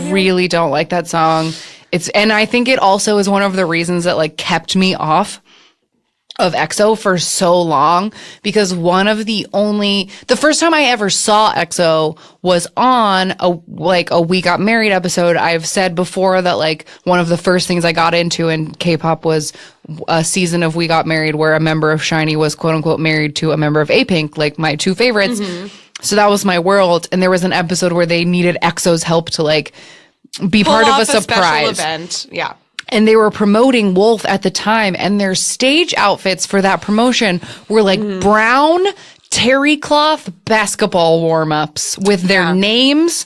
really don't like that song. And I think it also is one of the reasons that, like, kept me off of EXO for so long, because the first time I ever saw EXO was on a We Got Married episode. I've said before that, like, one of the first things I got into in K-pop was a season of We Got Married where a member of SHINee was quote unquote married to a member of A-Pink, like my two favorites. So that was my world. And there was an episode where they needed EXO's help to like be part of a surprise event. Yeah. And they were promoting Wolf at the time, and their stage outfits for that promotion were like brown terry cloth basketball warm-ups with their names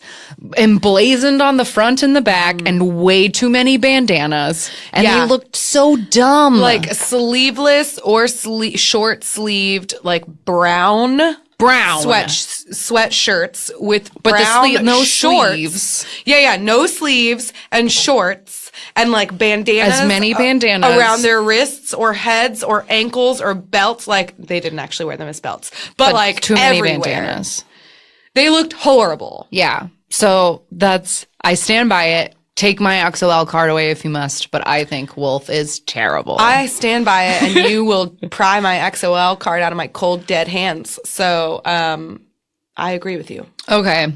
emblazoned on the front and the back and way too many bandanas. And they looked so dumb. Like sleeveless or short-sleeved, like brown sweatshirts with brown no shorts. sleeves. Yeah, no sleeves and shorts and like bandanas. As many bandanas around their wrists or heads or ankles or belts. Like they didn't actually wear them as belts, but like too many everywhere. bandanas. They looked horrible. Yeah. So I stand by it. Take my XOL card away if you must, but I think Wolf is terrible. I stand by it, and you will pry my XOL card out of my cold, dead hands. So I agree with you. Okay.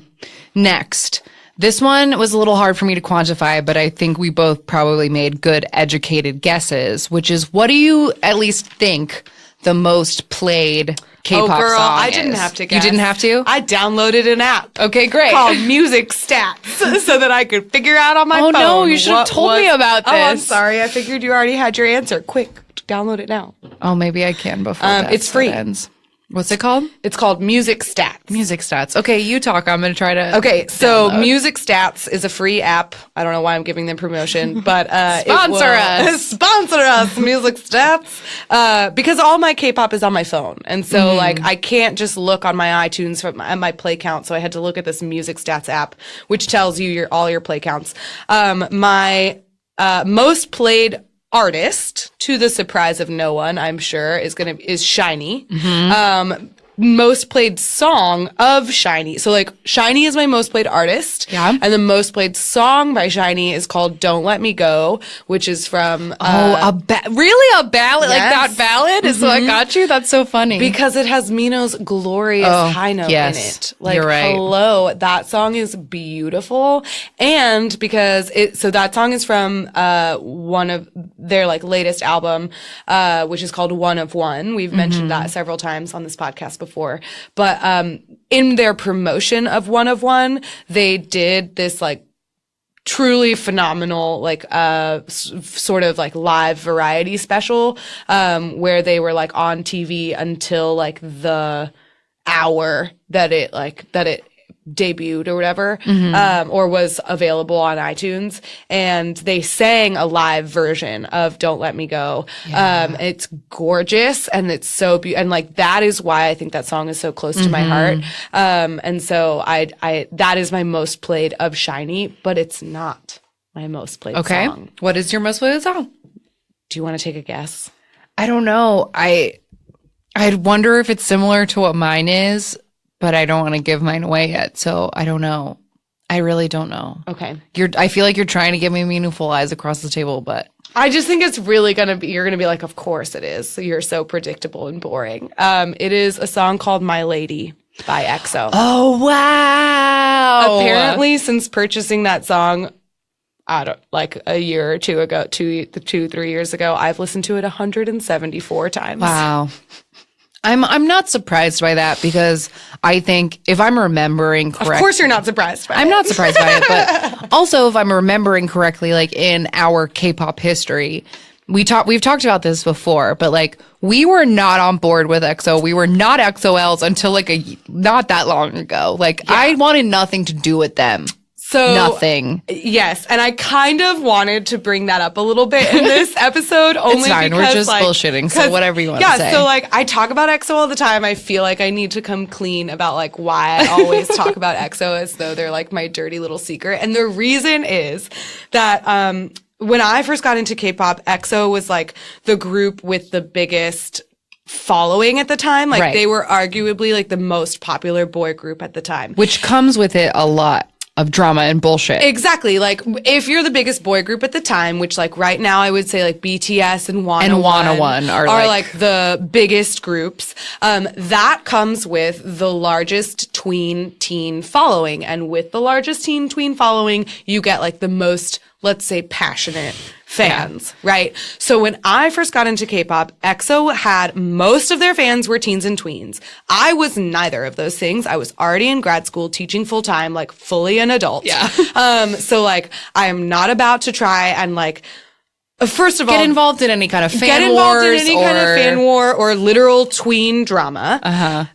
Next. This one was a little hard for me to quantify, but I think we both probably made good, educated guesses, which is, what do you at least think the most played K-pop girl, song I is? didn't have to guess. You didn't have to? I downloaded an app. Okay, great. Called Music Stats so that I could figure out on my phone. Oh, no, you should have told me about this. Oh, I'm sorry. I figured you already had your answer. Quick, download it now. Oh, maybe I can before it's free. ends. What's it called? It's called Music Stats. Music Stats. Okay, you talk. I'm going to try to Okay, so download. Music Stats is a free app. I don't know why I'm giving them promotion, but Sponsor us. Sponsor us, Music Stats. Because all my K-pop is on my phone. And so like I can't just look on my iTunes at my play count, so I had to look at this Music Stats app, which tells you all your play counts. My most played artist, to the surprise of no one, I'm sure, is SHINee. Most played song of SHINee. So like SHINee is my most played artist. Yeah. And the most played song by SHINee is called Don't Let Me Go, which is from really a ballad? Yes. Like that ballad is what got you? That's so funny. because it has Mino's glorious high note in it. Like, you're right. hello, that song is beautiful. And because so that song is from one of their like latest album, which is called One of One. We've mentioned that several times on this podcast before. But in their promotion of One, they did this like truly phenomenal, like sort of like live variety special, where they were like on TV until like the hour that it debuted or whatever, or was available on iTunes, and they sang a live version of Don't Let Me Go. It's gorgeous, and it's so beautiful, and like that is why I think that song is so close to my heart. And so I that is my most played of SHINee, but it's not my most played song. What is your most played song? Do you want to take a guess? I don't know. I'd wonder if it's similar to what mine is, but I don't want to give mine away yet, so I don't know. I really don't know. Okay. I feel like you're trying to give me meaningful eyes across the table, but I just think it's really you're gonna be like, of course it is. So you're so predictable and boring. It is a song called My Lady by EXO. oh wow! Apparently, since purchasing that song, like a year or two ago, 3 years ago, I've listened to it 174 times. Wow. I'm not surprised by that, because I think if I'm remembering correctly, Of course you're not surprised by it. I'm not surprised by it, but also if I'm remembering correctly, like in our K-pop history, we've talked about this before, but like we were not on board with EXO. We were not XOLs until like not that long ago. Like I wanted nothing to do with them. So nothing. Yes, and I kind of wanted to bring that up a little bit in this episode, only It's fine. because We're just like, bullshitting, so whatever you want to say. Yeah, so like I talk about EXO all the time. I feel like I need to come clean about like why I always talk about EXO as though they're like my dirty little secret. And the reason is that when I first got into K-pop, EXO was like the group with the biggest following at the time. Like they were arguably like the most popular boy group at the time. Which comes with it a lot of drama and bullshit. Exactly. Like if you're the biggest boy group at the time, which like right now I would say like BTS and Wanna are like the biggest groups, that comes with the largest teen following. And with the largest teen following, you get like the most, let's say, passionate fans, right? So when I first got into K-pop, EXO had most of their fans were teens and tweens. I was neither of those things. I was already in grad school teaching full time, like fully an adult. Yeah. So like I am not about to try and like first of all, get involved in any kind of fan get involved in any kind of or fan war or literal tween drama. Uh-huh.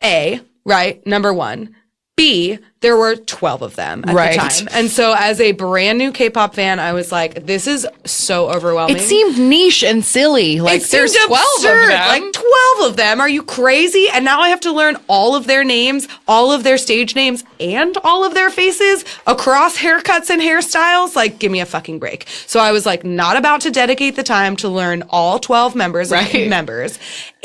A, right? Number one. B, there were 12 of them at Right. the time. And so as a brand new K-pop fan, I was like, this is so overwhelming. It seemed niche and silly. Like, It there's seemed 12 absurd. of them. Like 12 of them. Are you crazy? And now I have to learn all of their names, all of their stage names, and all of their faces across haircuts and hairstyles. Like, give me a fucking break. So I was like, not about to dedicate the time to learn all 12 members.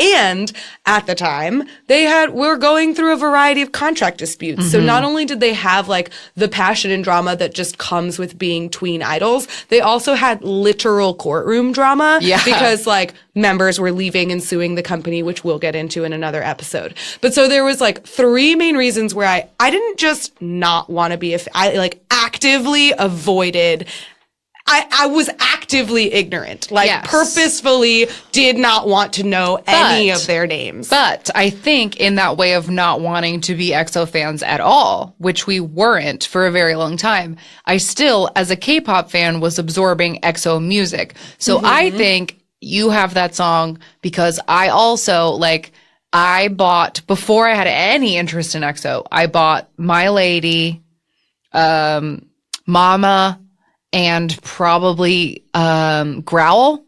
And at the time, were going through a variety of contract disputes. So not only did they have like the passion and drama that just comes with being tween idols, they also had literal courtroom drama. Yeah. Because like members were leaving and suing the company, which we'll get into in another episode. But so there was like three main reasons where I didn't just not want to be I like actively avoided. I was actively ignorant, like purposefully did not want to know any of their names. But I think in that way of not wanting to be EXO fans at all, which we weren't for a very long time, I still, as a K-pop fan, was absorbing EXO music. So I think you have that song because I also, like, I bought, before I had any interest in EXO, I bought My Lady, Mama, and probably Growl.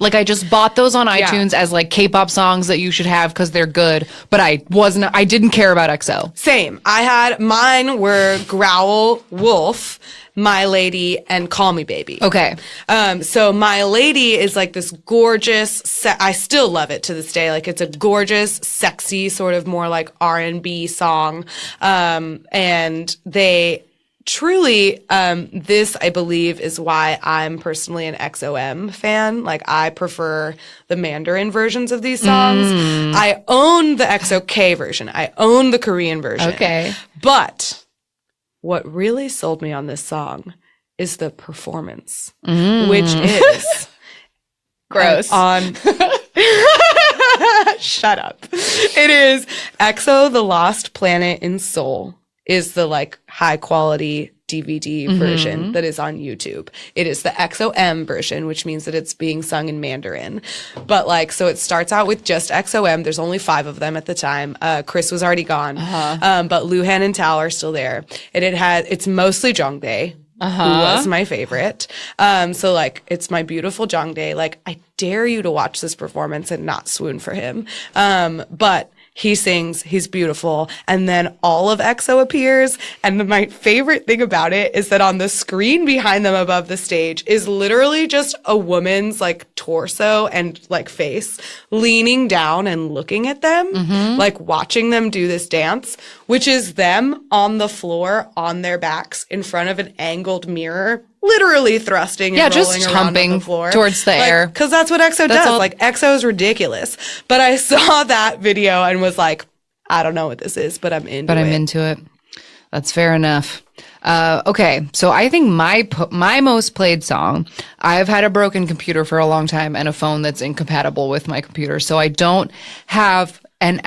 Like I just bought those on iTunes as like K-pop songs that you should have because they're good. But I didn't care about EXO. Same. Mine were Growl, Wolf, My Lady, and Call Me Baby. Okay. So My Lady is like this gorgeous, I still love it to this day. Like it's a gorgeous, sexy, sort of more like R&B song. And they truly, this, I believe, is why I'm personally an XOM fan. Like, I prefer the Mandarin versions of these songs. I own the XOK version. I own the Korean version. Okay. But what really sold me on this song is the performance, which is gross. Shut up. It is EXO, The Lost Planet in Seoul. Is the like high quality DVD version that is on YouTube. It is the XOM version, which means that it's being sung in Mandarin. But like, so it starts out with just XOM. There's only 5 of them at the time. Chris was already gone. But Luhan and Tao are still there. And it's mostly Jongdae. Who was my favorite. So like, it's my beautiful Jongdae. Like, I dare you to watch this performance and not swoon for him. But he sings, he's beautiful, and then all of EXO appears. And my favorite thing about it is that on the screen behind them above the stage is literally just a woman's like torso and like face leaning down and looking at them, like watching them do this dance, which is them on the floor on their backs in front of an angled mirror. Literally thrusting and rolling just around humping on the floor. towards the air. Because that's what EXO does. Like, EXO is ridiculous. But I saw that video and was like, I don't know what this is, but I'm into it. That's fair enough. Okay, so I think my most played song, I've had a broken computer for a long time and a phone that's incompatible with my computer, so I don't have an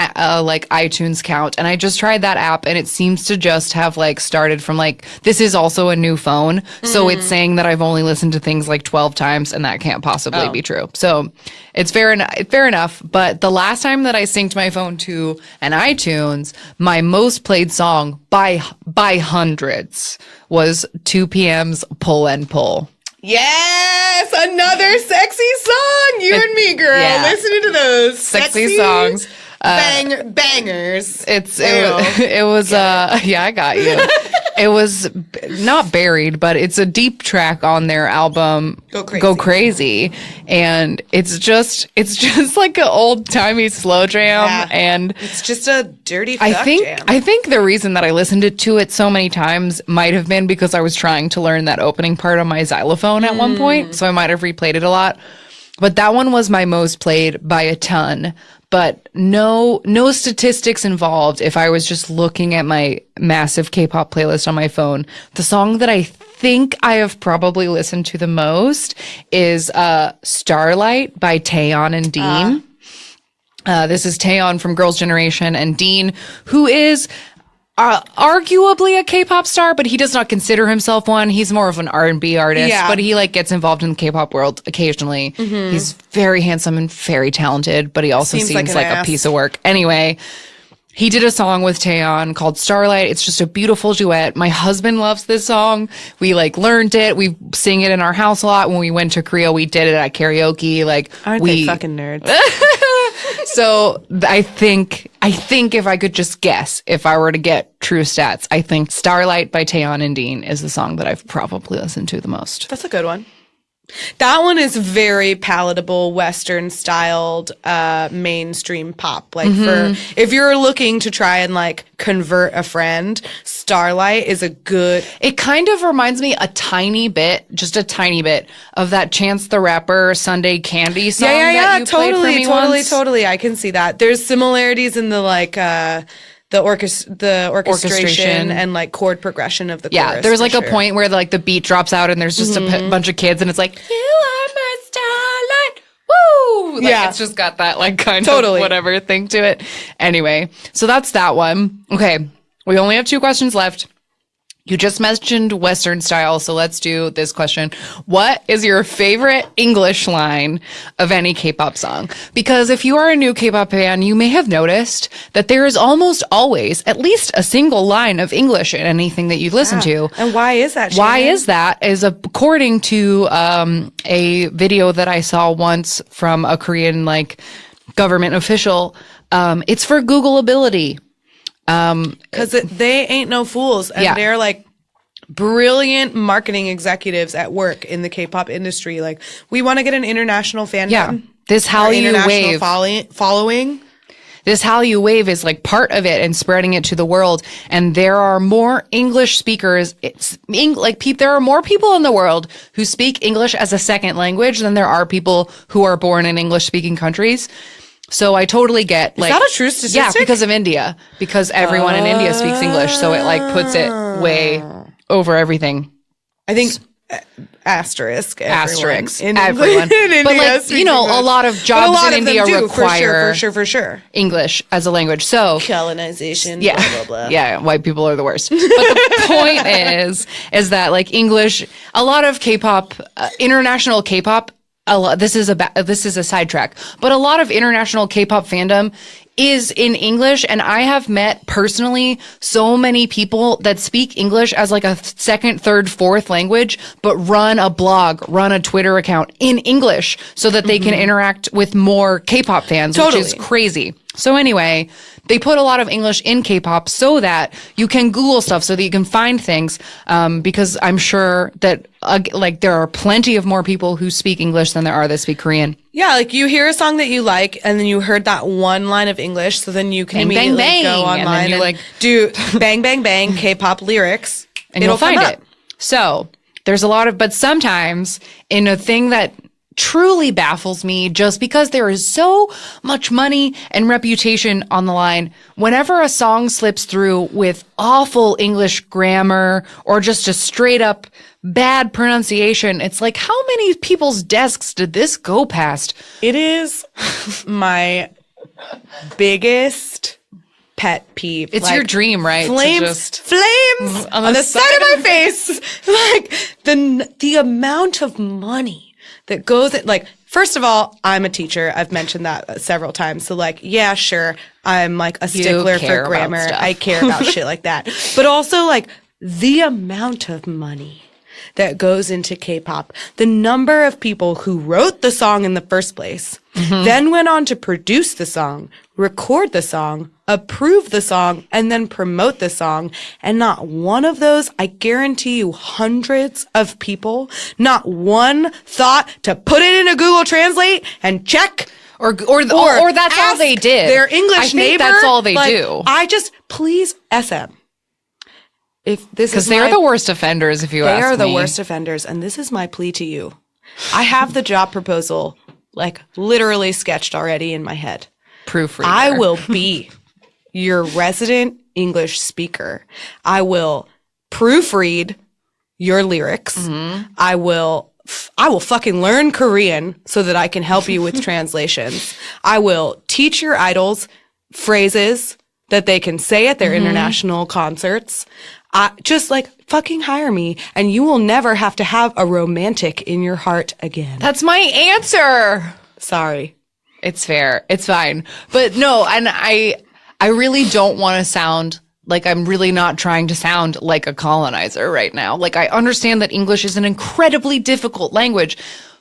like iTunes count, and I just tried that app and it seems to just have like started from like, this is also a new phone, so it's saying that I've only listened to things like 12 times and that can't possibly be true. So it's fair enough, but the last time that I synced my phone to an iTunes, my most played song by hundreds was 2PM's Pull and Pull. Yes, another sexy song. You and me, girl, listening to those sexy songs. Bangers. It was I got you. It was not buried, but it's a deep track on their album Go Crazy. And it's just like an old timey slow jam, and it's just a dirty fuck jam. I think the reason that I listened to it so many times might have been because I was trying to learn that opening part on my xylophone at one point, so I might have replayed it a lot. But that one was my most played by a ton. but no statistics involved. If I was just looking at my massive K-pop playlist on my phone, the song that I think I have probably listened to the most is Starlight by Taeyeon and Dean. This is Taeyeon from Girls' Generation and Dean, who is arguably a K-pop star, but he does not consider himself one. He's more of an R&B artist, but he like gets involved in the K-pop world occasionally. He's very handsome and very talented, but he also seems like a piece of work. Anyway, he did a song with Taeyeon called Starlight. It's just a beautiful duet. My husband loves this song. We like learned it. We sing it in our house a lot. When we went to Korea, we did it at karaoke. Like, aren't they fucking nerds? So I think if I could just guess, if I were to get true stats, I think Starlight by Taeyeon and Dean is the song that I've probably listened to the most. That's a good one. That one is very palatable, Western styled, mainstream pop. Like for if you're looking to try and like convert a friend, Starlight is a good. It kind of reminds me a tiny bit of that Chance the Rapper Sunday Candy song. That you played for me once. Totally. I can see that. There's similarities in the like the orchestration and like chord progression of the chorus. Yeah, there's like a point where like the beat drops out and there's just a bunch of kids and it's like, you are my starlight, woo! Like, it's just got that like kind of whatever thing to it. Anyway, so that's that one. Okay, we only have 2 questions left. You just mentioned Western style, so let's do this question. What is your favorite English line of any K-pop song? Because if you are a new K-pop fan, you may have noticed that there is almost always at least a single line of English in anything that you listen to. And why is that, Shannon? Why is that? Is according to a video that I saw once from a Korean like government official, it's for Googleability. Because they ain't no fools, and they're like brilliant marketing executives at work in the K-pop industry. Like, we want to get an international fandom. Yeah, this Hallyu wave following. This Hallyu wave is like part of it and spreading it to the world. And there are more English speakers. There are more people in the world who speak English as a second language than there are people who are born in English-speaking countries. So I totally get like, is that a true statistic? Yeah, because of India, because everyone in India speaks English. So it like puts it way over everything. I think asterisk everyone. But like, you know, English. A lot of jobs in India require for sure English as a language. So colonization, yeah, blah, blah, blah. Yeah, white people are the worst. But the point is that like English, a lot of K-pop, international K-pop, this is a sidetrack, but a lot of international K-pop fandom is in English, and I have met personally so many people that speak English as like a second, third, fourth language, but run a blog, run a Twitter account in English so that they can interact with more K-pop fans, which is crazy. So anyway, they put a lot of English in K-pop so that you can Google stuff, so that you can find things, because I'm sure that like there are plenty of more people who speak English than there are that speak Korean. Yeah, like you hear a song that you like, and then you heard that one line of English, so then you can immediately go online and like do bang, bang, bang, K-pop lyrics, and you'll find it. So there's a lot of, but sometimes in a thing that truly baffles me, just because there is so much money and reputation on the line, whenever a song slips through with awful English grammar or just a straight up bad pronunciation, it's like, how many people's desks did this go past? It is my biggest pet peeve. It's like, your dream, right? Flames on the side of my face. Like the amount of money that goes in, like, first of all, I'm a teacher. I've mentioned that several times. So like, yeah, sure. I'm like a stickler for grammar. I care about shit like that. But also like the amount of money that goes into K-pop, the number of people who wrote the song in the first place, then went on to produce the song, record the song, approve the song, and then promote the song. And not one of those, I guarantee you, hundreds of people, not one thought to put it into Google Translate and check. Or that's all they did. Their English neighbor. That's all they do. Please, SM. Because they're the worst offenders, if you ask me. They are the worst offenders, and this is my plea to you. I have the job proposal, like, literally sketched already in my head. proofreader. I will be your resident English speaker. I will proofread your lyrics. Mm-hmm. I will fucking learn Korean so that I can help you with translations. I will teach your idols phrases that they can say at their international concerts. Just like fucking hire me and you will never have to have a romantic in your heart again. That's my answer. Sorry. It's fair. It's fine. But no, and I really don't want to sound like I'm really not trying to sound like a colonizer right now. Like, I understand that English is an incredibly difficult language.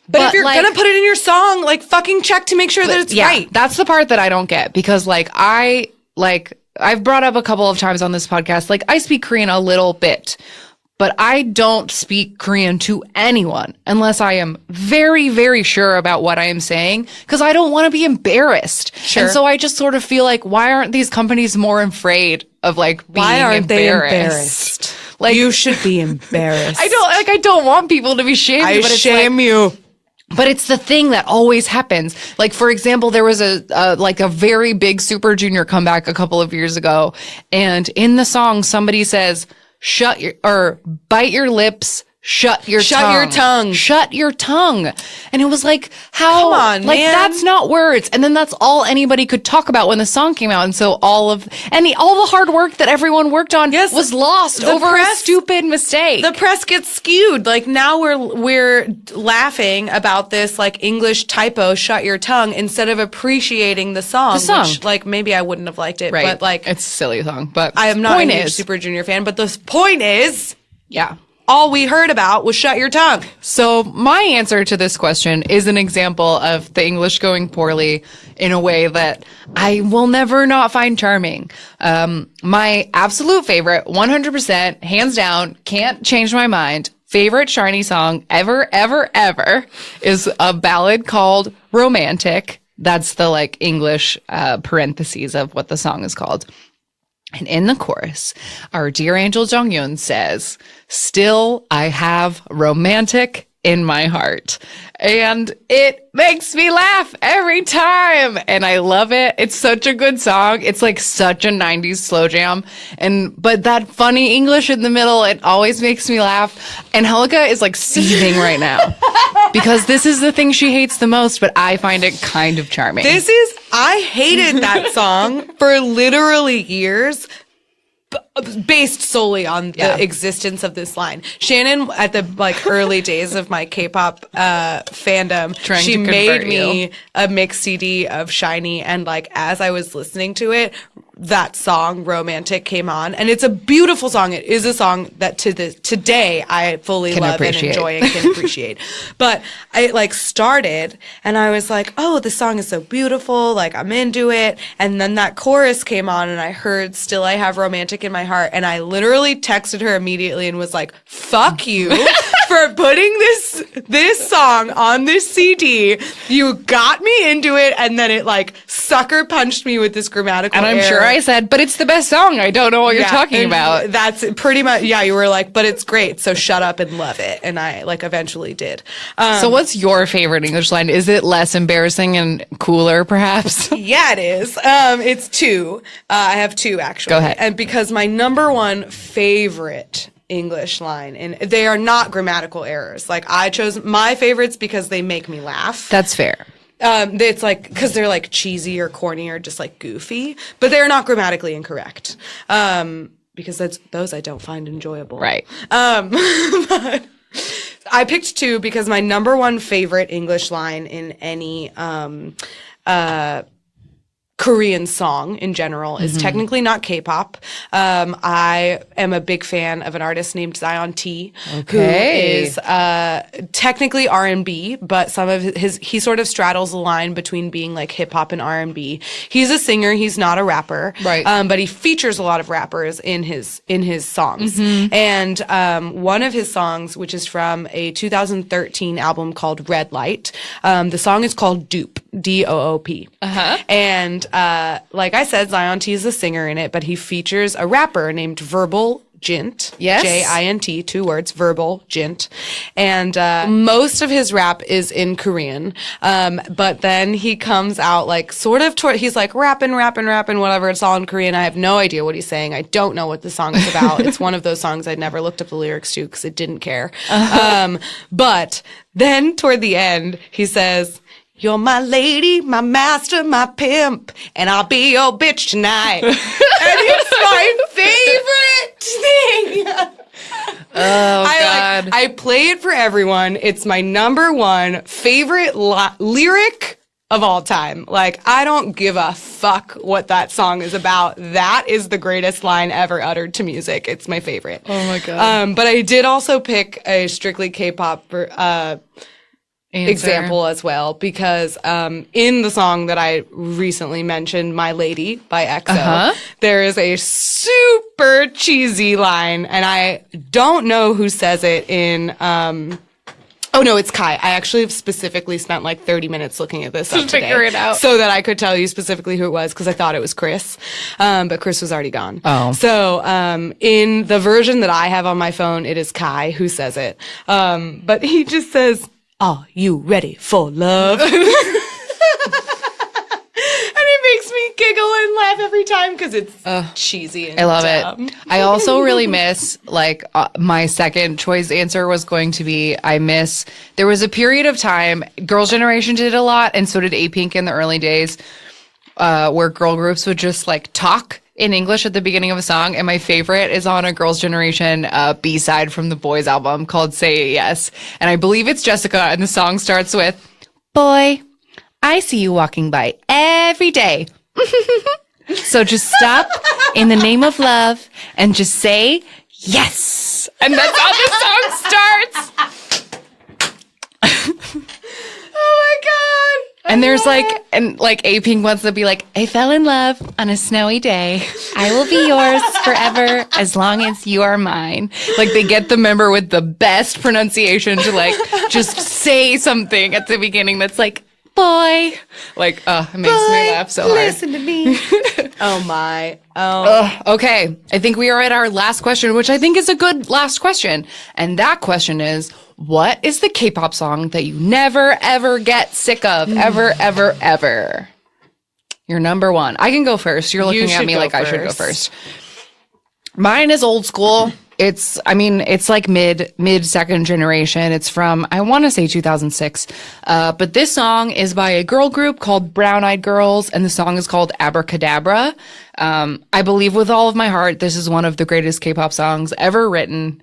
But if you're going to put it in your song, like, fucking check to make sure that it's right. That's the part that I don't get because, I've brought up a couple of times on this podcast, like, I speak Korean a little bit, but I don't speak Korean to anyone unless I am very, very sure about what I am saying because I don't want to be embarrassed. Sure. And so I just sort of feel like, why aren't these companies more afraid of being why aren't they embarrassed? Like, you should be embarrassed. I don't want people to be shamed. I shame you. But it's the thing that always happens. Like, for example, there was a very big Super Junior comeback a couple of years ago. And in the song, somebody says, bite your lips, shut your tongue. Shut your tongue. And it was like, how? Come on, like, man. that's not words. And then that's all anybody could talk about when the song came out. And so all the hard work that everyone worked on was lost over a stupid mistake. The press gets skewed. Like, now we're laughing about this, like, English typo, shut your tongue, instead of appreciating the song. Which, like, maybe I wouldn't have liked it. Right. But, like, it's a silly song. But I am not a huge Super Junior fan. But the point is, yeah. all we heard about was shut your tongue. So my answer to this question is an example of the English going poorly in a way that I will never not find charming. My absolute favorite, 100%, hands down, can't change my mind, favorite SHINee song ever, ever, ever is a ballad called Romantic. That's the like English parentheses of what the song is called. And in the chorus, our dear angel Jonghyun says, "Still, I have romantic in my heart." And it makes me laugh every time. And I love it. It's such a good song. It's like such a 90s slow jam. But that funny English in the middle, it always makes me laugh. And Helga is like seething right now because this is the thing she hates the most, but I find it kind of charming. I hated that song for literally years, based solely on the existence of this line. Shannon, at the like early days of my K-pop fandom, she made me a mix CD of SHINee, and like as I was listening to it, that song Romantic came on, and it's a beautiful song. It is a song that today I fully love and enjoy and can appreciate. But I like started and I was like, oh, this song is so beautiful, like I'm into it. And then that chorus came on and I heard Still I Have Romantic in My Heart, and I literally texted her immediately and was like, fuck you for putting this song on this CD. You got me into it, and then it like sucker punched me with this grammatical error. And I'm sure I said, but it's the best song. I don't know what you're talking about. That's pretty much, you were like, but it's great, so shut up and love it. And I like eventually did. So what's your favorite English line? Is it less embarrassing and cooler, perhaps? Yeah, it is. It's two. I have two, actually. Go ahead. And because my number one favorite English line, and they are not grammatical errors. Like, I chose my favorites because they make me laugh. That's fair. It's like, because they're like cheesy or corny or just like goofy, but they're not grammatically incorrect. Because those I don't find enjoyable. Right. But I picked two because my number one favorite English line in any Korean song in general is technically not K-pop. I am a big fan of an artist named Zion T, who is technically R&B, but some of he sort of straddles the line between being like hip hop and R&B. He's a singer, he's not a rapper, right? But he features a lot of rappers in his songs. And one of his songs, which is from a 2013 album called Red Light, the song is called Doop, D-O-O-P. And like I said, Zion T is the singer in it, but he features a rapper named Verbal Jint. Yes. J-I-N-T, 2 words, verbal, Jint. And most of his rap is in Korean. But then he comes out like sort of, he's like rapping, whatever. It's all in Korean. I have no idea what he's saying. I don't know what the song is about. It's one of those songs I never looked up the lyrics to because I didn't care. But then toward the end, he says, "You're my lady, my master, my pimp, and I'll be your bitch tonight." And it's my favorite thing. Oh, God. I play it for everyone. It's my number one favorite lyric of all time. Like, I don't give a fuck what that song is about. That is the greatest line ever uttered to music. It's my favorite. Oh, my God. But I did also pick a strictly K-pop example as well, because in the song that I recently mentioned, "My Lady" by EXO, there is a super cheesy line, and I don't know who says it in oh no, it's Kai. I actually have specifically spent like 30 minutes looking at this up today figure it out so that I could tell you specifically who it was, because I thought it was Chris, but Chris was already gone. Oh. So in the version that I have on my phone, it is Kai who says it, but he just says, "Are you ready for love?" And it makes me giggle and laugh every time because it's cheesy and I love dumb. it. I also really miss, like, my second choice answer was going to be, there was a period of time, Girls' Generation did it a lot, and so did A-Pink in the early days, where girl groups would just, like, talk in English at the beginning of a song. And my favorite is on a Girls' Generation B-side from the Boys album called "Say Yes." And I believe it's Jessica, and the song starts with, "Boy, I see you walking by every day. So just stop in the name of love and just say yes." And that's how the song starts. Oh my God. And there's like A-Pink wants to be like, "I fell in love on a snowy day. I will be yours forever as long as you are mine." Like, they get the member with the best pronunciation to like just say something at the beginning that's like, "Boy." Like, it makes me laugh so hard. Listen to me. Oh my. Oh. Okay. I think we are at our last question, which I think is a good last question. And that question is, what is the K-pop song that you never, ever get sick of? Ever, ever, ever? Your number one. I can go first. You're looking at me like I should go first. Mine is old school. It's like mid second generation. It's from, I want to say 2006. But this song is by a girl group called Brown Eyed Girls, and the song is called Abracadabra. I believe with all of my heart, this is one of the greatest K-pop songs ever written.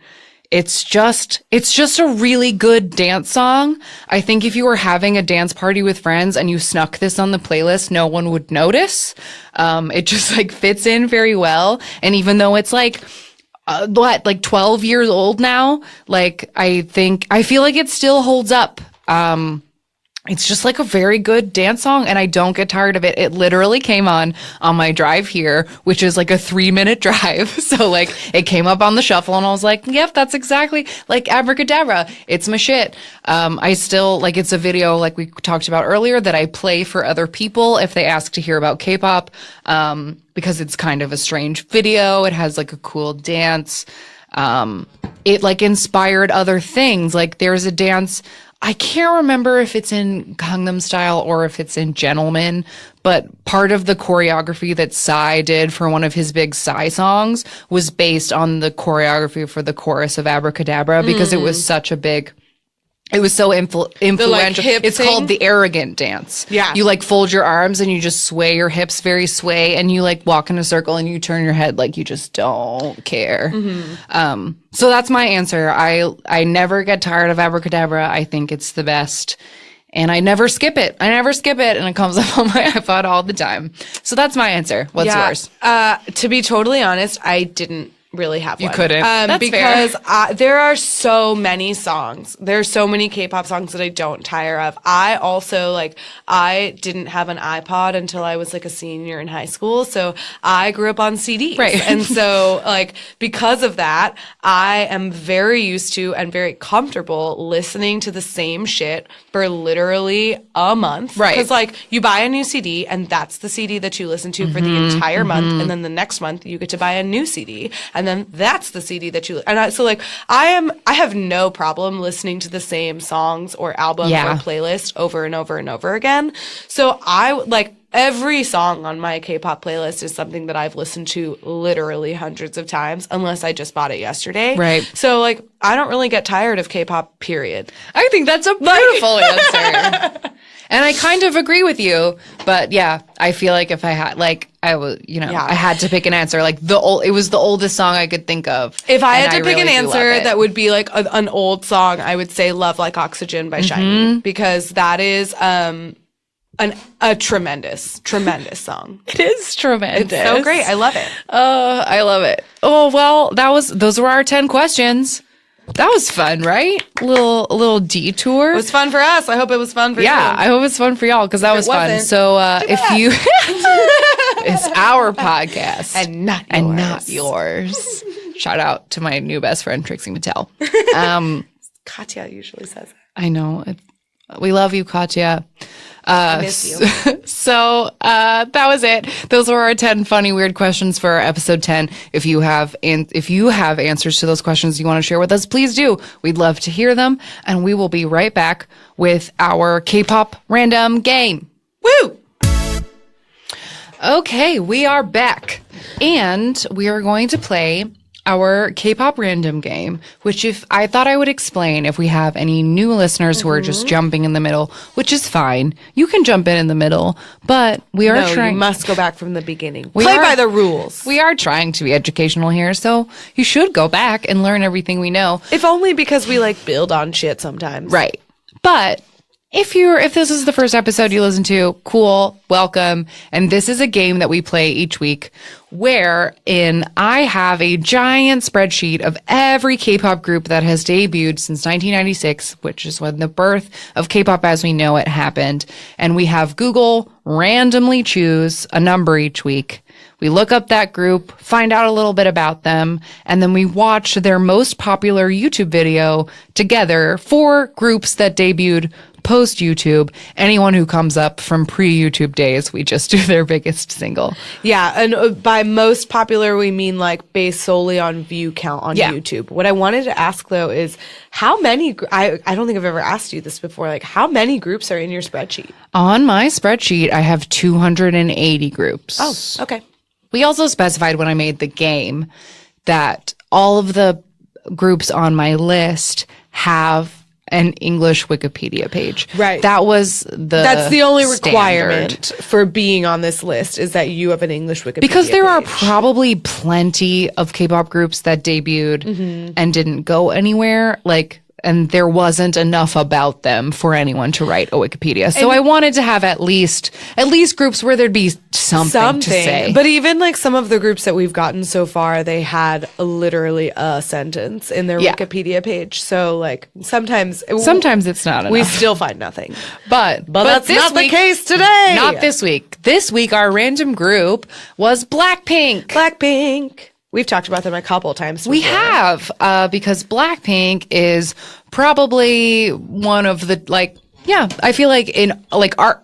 It's just a really good dance song. I think if you were having a dance party with friends and you snuck this on the playlist, no one would notice. It just like fits in very well. And even though it's like, 12 years old now, like, I feel like it still holds up. It's just like a very good dance song, and I don't get tired of it. It literally came on my drive here, which is like a 3-minute drive. So like, it came up on the shuffle and I was like, yep, that's exactly like Abracadabra. It's my shit. I still like, it's a video like we talked about earlier that I play for other people if they ask to hear about K-pop, because it's kind of a strange video. It has like a cool dance. It like inspired other things. Like, there's a dance, I can't remember if it's in Gangnam Style or if it's in Gentleman, but part of the choreography that Psy did for one of his big Psy songs was based on the choreography for the chorus of Abracadabra, because it was such a big, it was so influential. like, hip it's thing? called the arrogant dance. Yeah. You like fold your arms and you just sway your hips very sway, and you like walk in a circle and you turn your head like you just don't care. So that's my answer. I never get tired of Abracadabra. I think it's the best. And I never skip it. And it comes up on my iPod all the time. So that's my answer. What's yours? To be totally honest, I didn't really have one. You couldn't. That's because fair. There are so many songs. There's so many K-pop songs that I don't tire of. I also I didn't have an iPod until I was like a senior in high school. So I grew up on CDs. Right. And so because of that, I am very used to and very comfortable listening to the same shit for literally a month. Right. Because you buy a new CD and that's the CD that you listen to for the entire month. And then the next month you get to buy a new CD. And and then that's the CD that you, and I have no problem listening to the same songs or albums or playlist over and over and over again. So every song on my K-pop playlist is something that I've listened to literally hundreds of times, unless I just bought it yesterday. Right. So, I don't really get tired of K-pop, period. I think that's a beautiful answer. And I kind of agree with you, but yeah, I feel like if I had, I had to pick an answer. It was the oldest song I could think of. If I had to pick an answer that would be an old song, I would say "Love Like Oxygen" by SHINee, because that is a tremendous song. It is tremendous. It's so great. I love it. I love it. Oh, well, those were our 10 questions. That was fun, right? A little detour. It was fun for us. I hope it was fun for you. Yeah, I hope it's fun for y'all, because that was fun. So if you... It's our podcast. And not yours. Shout out to my new best friend, Trixie Mattel. Katya usually says that. I know. We love you, Katya. I miss you. So that was it. Those were our 10 funny, weird questions for episode 10. If you have answers to those questions you want to share with us, please do. We'd love to hear them. And we will be right back with our K-pop random game. Woo! Okay, we are back. And we are going to play our K-pop random game, which I thought I would explain if we have any new listeners who are just jumping in the middle, which is fine. You can jump in the middle, but we are trying. You must go back from the beginning. Play by the rules. We are trying to be educational here, so you should go back and learn everything we know. If only because we build on shit sometimes. Right. But if this is the first episode you listen to, cool, welcome. And this is a game that we play each week wherein I have a giant spreadsheet of every K-pop group that has debuted since 1996, which is when the birth of K-pop as we know it happened. And we have Google randomly choose a number each week. We look up that group, find out a little bit about them, and then we watch their most popular YouTube video together for groups that debuted post YouTube. Anyone who comes up from pre-YouTube days, we just do their biggest single. Yeah, and by most popular, we mean based solely on view count on YouTube. What I wanted to ask though is how many, I don't think I've ever asked you this before, how many groups are in your spreadsheet? On my spreadsheet, I have 280 groups. Oh, okay. We also specified when I made the game that all of the groups on my list have an English Wikipedia page. Right. That's the only requirement for being on this list is that you have an English Wikipedia because there page. are probably plenty of K-pop groups that debuted and didn't go anywhere. And there wasn't enough about them for anyone to write a Wikipedia. So I wanted to have at least groups where there'd be something to say. But even some of the groups that we've gotten so far, they had literally a sentence in their Wikipedia page. So sometimes it's not enough. We still find nothing. But that's not the case today. Not this week. This week, our random group was Blackpink. We've talked about them a couple of times before. We have, because Blackpink is probably one of the, I feel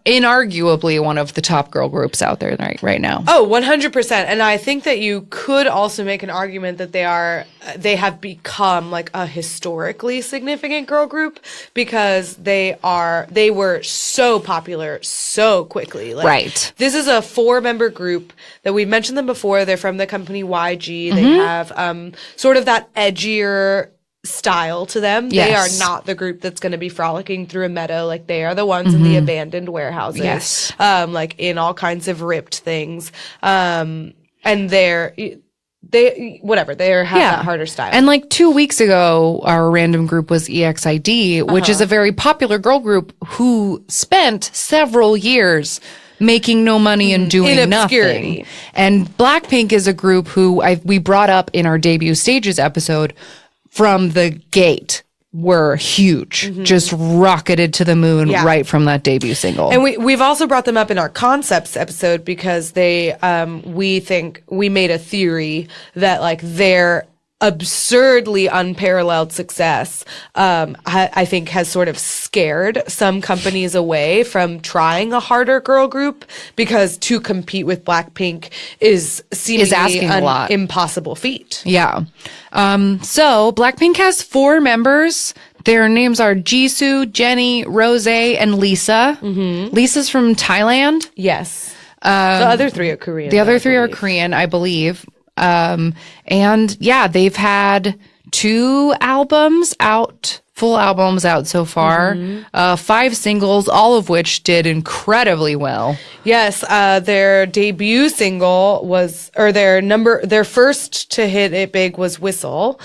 inarguably one of the top girl groups out there right now. Oh, 100%. And I think that you could also make an argument that they have become a historically significant girl group because they were so popular so quickly. Right. This is a 4-member group that we've mentioned them before. They're from the company YG. They have sort of that edgier style to them. Yes. They are not the group that's going to be frolicking through a meadow. They are the ones in the abandoned warehouses. Yes. In all kinds of ripped things. And they have that harder style. And 2 weeks ago, our random group was EXID, which is a very popular girl group who spent several years making no money and doing nothing. And Blackpink is a group who we brought up in our debut stages episode. From the gate were huge, just rocketed to the moon right from that debut single. And we've also brought them up in our concepts episode because we think we made a theory that their absurdly unparalleled success, I think has sort of scared some companies away from trying a harder girl group, because to compete with Blackpink is seemingly asking a lot. Impossible feat. Yeah. So Blackpink has 4 members. Their names are Jisoo, Jennie, Rose, and Lisa. Lisa's from Thailand. Yes. The other 3 are Korean. The other 3 are Korean, I believe. And yeah, they've had 2 albums out, full albums out so far, 5 singles, all of which did incredibly well. Yes, their debut single was, or their first to hit it big was Whistle,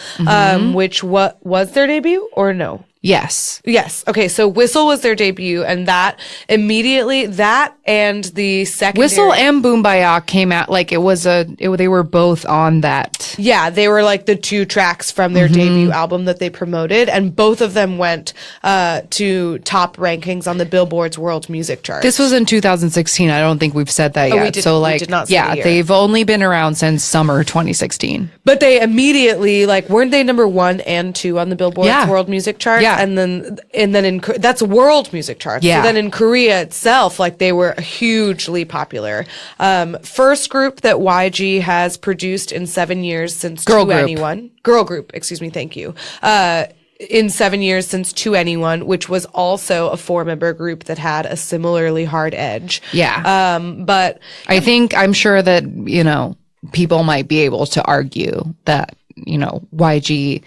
which was their debut or no? Yes. Okay, so Whistle was their debut, and that immediately, that and the secondary... Whistle and Boombaya came out, like, they were both on that. Yeah, they were like the 2 tracks from their debut album that they promoted, and both of them went to top rankings on the Billboard's World Music Chart. This was in 2016. I don't think we've said that yet. We did not say the year. They've only been around since summer 2016. But they immediately, like, weren't they number 1 and 2 on the Billboard's World Music Chart? Yeah. And then that's World Music Charts. Yeah. So then in Korea itself, like, they were hugely popular. First group that YG has produced in 7 years since Girl group, excuse me, thank you. In 7 years since To Anyone, which was also a 4-member group that had a similarly hard edge. Yeah. But I'm sure that, people might be able to argue that, YG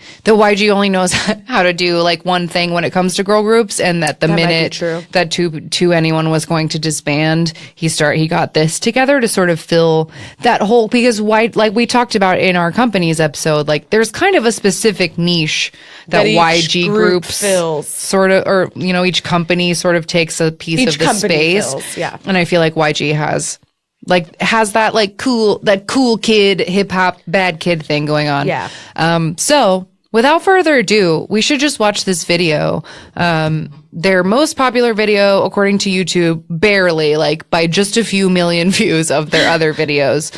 only knows how to do like one thing when it comes to girl groups, and that the minute that To Anyone was going to disband, he got this together to sort of fill that hole, because like we talked about in our company's episode, like there's kind of a specific niche that YG groups fills, sort of, or each company sort of takes a piece of the space. Fills, yeah. And I feel like YG has that cool kid, hip hop, bad kid thing going on. Yeah. So without further ado, we should just watch this video. Their most popular video, according to YouTube, barely, like by just a few million views of their other videos,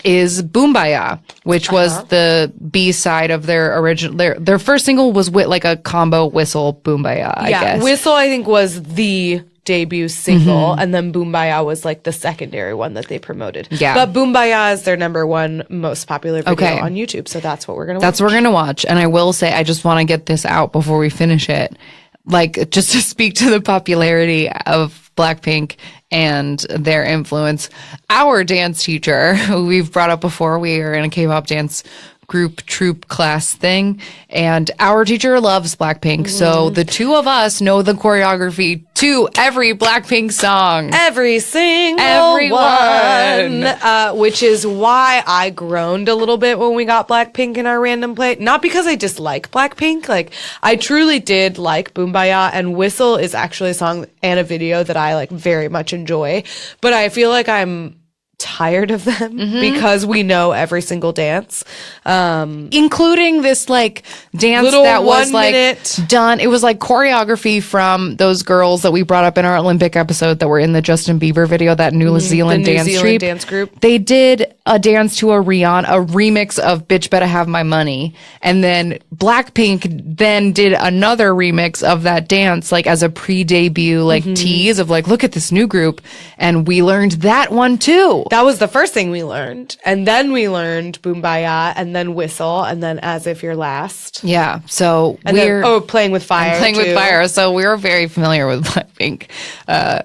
is Boombaya, which was the B-side of their original, their first single was with like a combo Whistle Boombaya, I guess. Whistle, I think, was the debut single, and then Boombaya was like the secondary one that they promoted. Yeah. But Boombaya is their number 1 most popular video on YouTube, so that's what we're going to watch. That's what we're going to watch. And I will say, I just want to get this out before we finish it. Like, just to speak to the popularity of Blackpink and their influence. Our dance teacher, who we've brought up before, we are in a K-pop dance group troop class thing, and our teacher loves Blackpink, so the 2 of us know the choreography to every Blackpink song, every single one, which is why I groaned a little bit when we got Blackpink in our random play. Not because I dislike Blackpink, like I truly did like Boombaya, and Whistle is actually a song and a video that I like very much enjoy, but I feel like I'm tired of them because we know every single dance, including this like dance that was like done. It was like choreography from those girls that we brought up in our Olympic episode that were in the Justin Bieber video, that New Zealand dance group. They did a dance to a remix of Bitch Better Have My Money, and then Blackpink then did another remix of that dance, like as a pre-debut like tease of like, look at this new group, and we learned that one too. That was the first thing we learned. And then we learned Boombaya, and then Whistle, and then As If You're Last. Yeah. So Playing with Fire. Playing with Fire. So we're very familiar with Blackpink,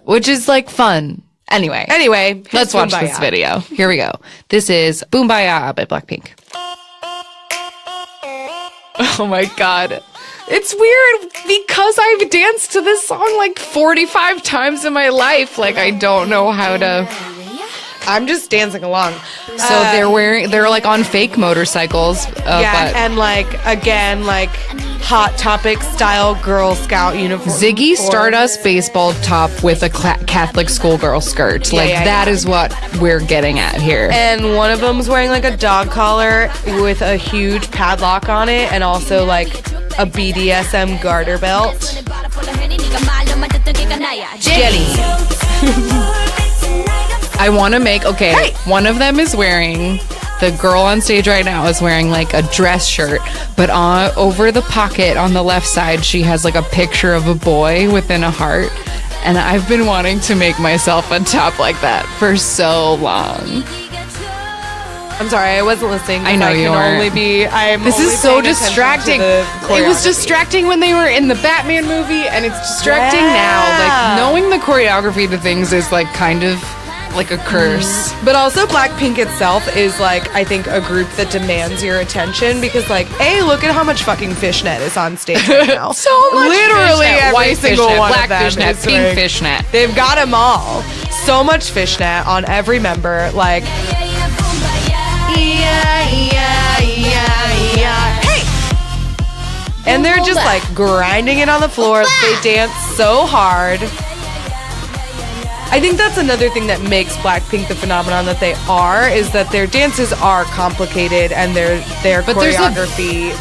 which is like fun. Anyway, let's watch this video. Here we go. This is Boombaya by Blackpink. Oh my God. It's weird because I've danced to this song like 45 times in my life. Like, I don't know how to... I'm just dancing along. So they're like on fake motorcycles. And like, again, like Hot Topic style Girl Scout uniform. Ziggy Stardust baseball top with a Catholic schoolgirl skirt. That is what we're getting at here. And one of them's wearing like a dog collar with a huge padlock on it, and also like a BDSM garter belt. Jennie. I want to make, one of them is wearing the girl on stage right now is wearing like a dress shirt, but over the pocket on the left side, she has like a picture of a boy within a heart. And I've been wanting to make myself a top like that for so long. I'm sorry, I wasn't listening. I know you weren't. This is so distracting. It was distracting when they were in the Batman movie, and it's distracting now. Like, knowing the choreography to things is like kind of like a curse. But also Blackpink itself is like, I think, a group that demands your attention because like, look at how much fucking fishnet is on stage right now. So much literally fishnet. every White single fishnet, one black of them fishnet, is pink like, fishnet. They've got them all. So much fishnet on every member. Like, hey! And they're just like grinding it on the floor. They dance so hard. I think that's another thing that makes Blackpink the phenomenon that they are, is that their dances are complicated and their choreography.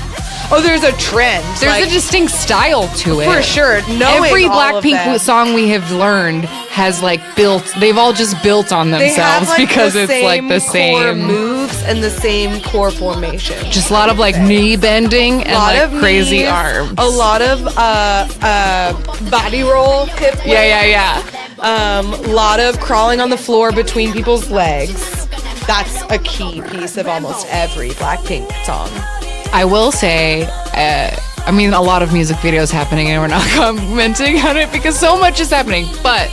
There's a trend. There's a distinct style to it. For sure. Every Blackpink song we have learned has like they've all just built on themselves because it's like the same core moves and the same core formation. Just a lot of like knee bending and like crazy arms. A lot of body roll hip whip. Yeah. A lot of crawling on the floor between people's legs. That's a key piece of almost every Blackpink song. I will say, I mean, a lot of music videos happening and we're not commenting on it because so much is happening, but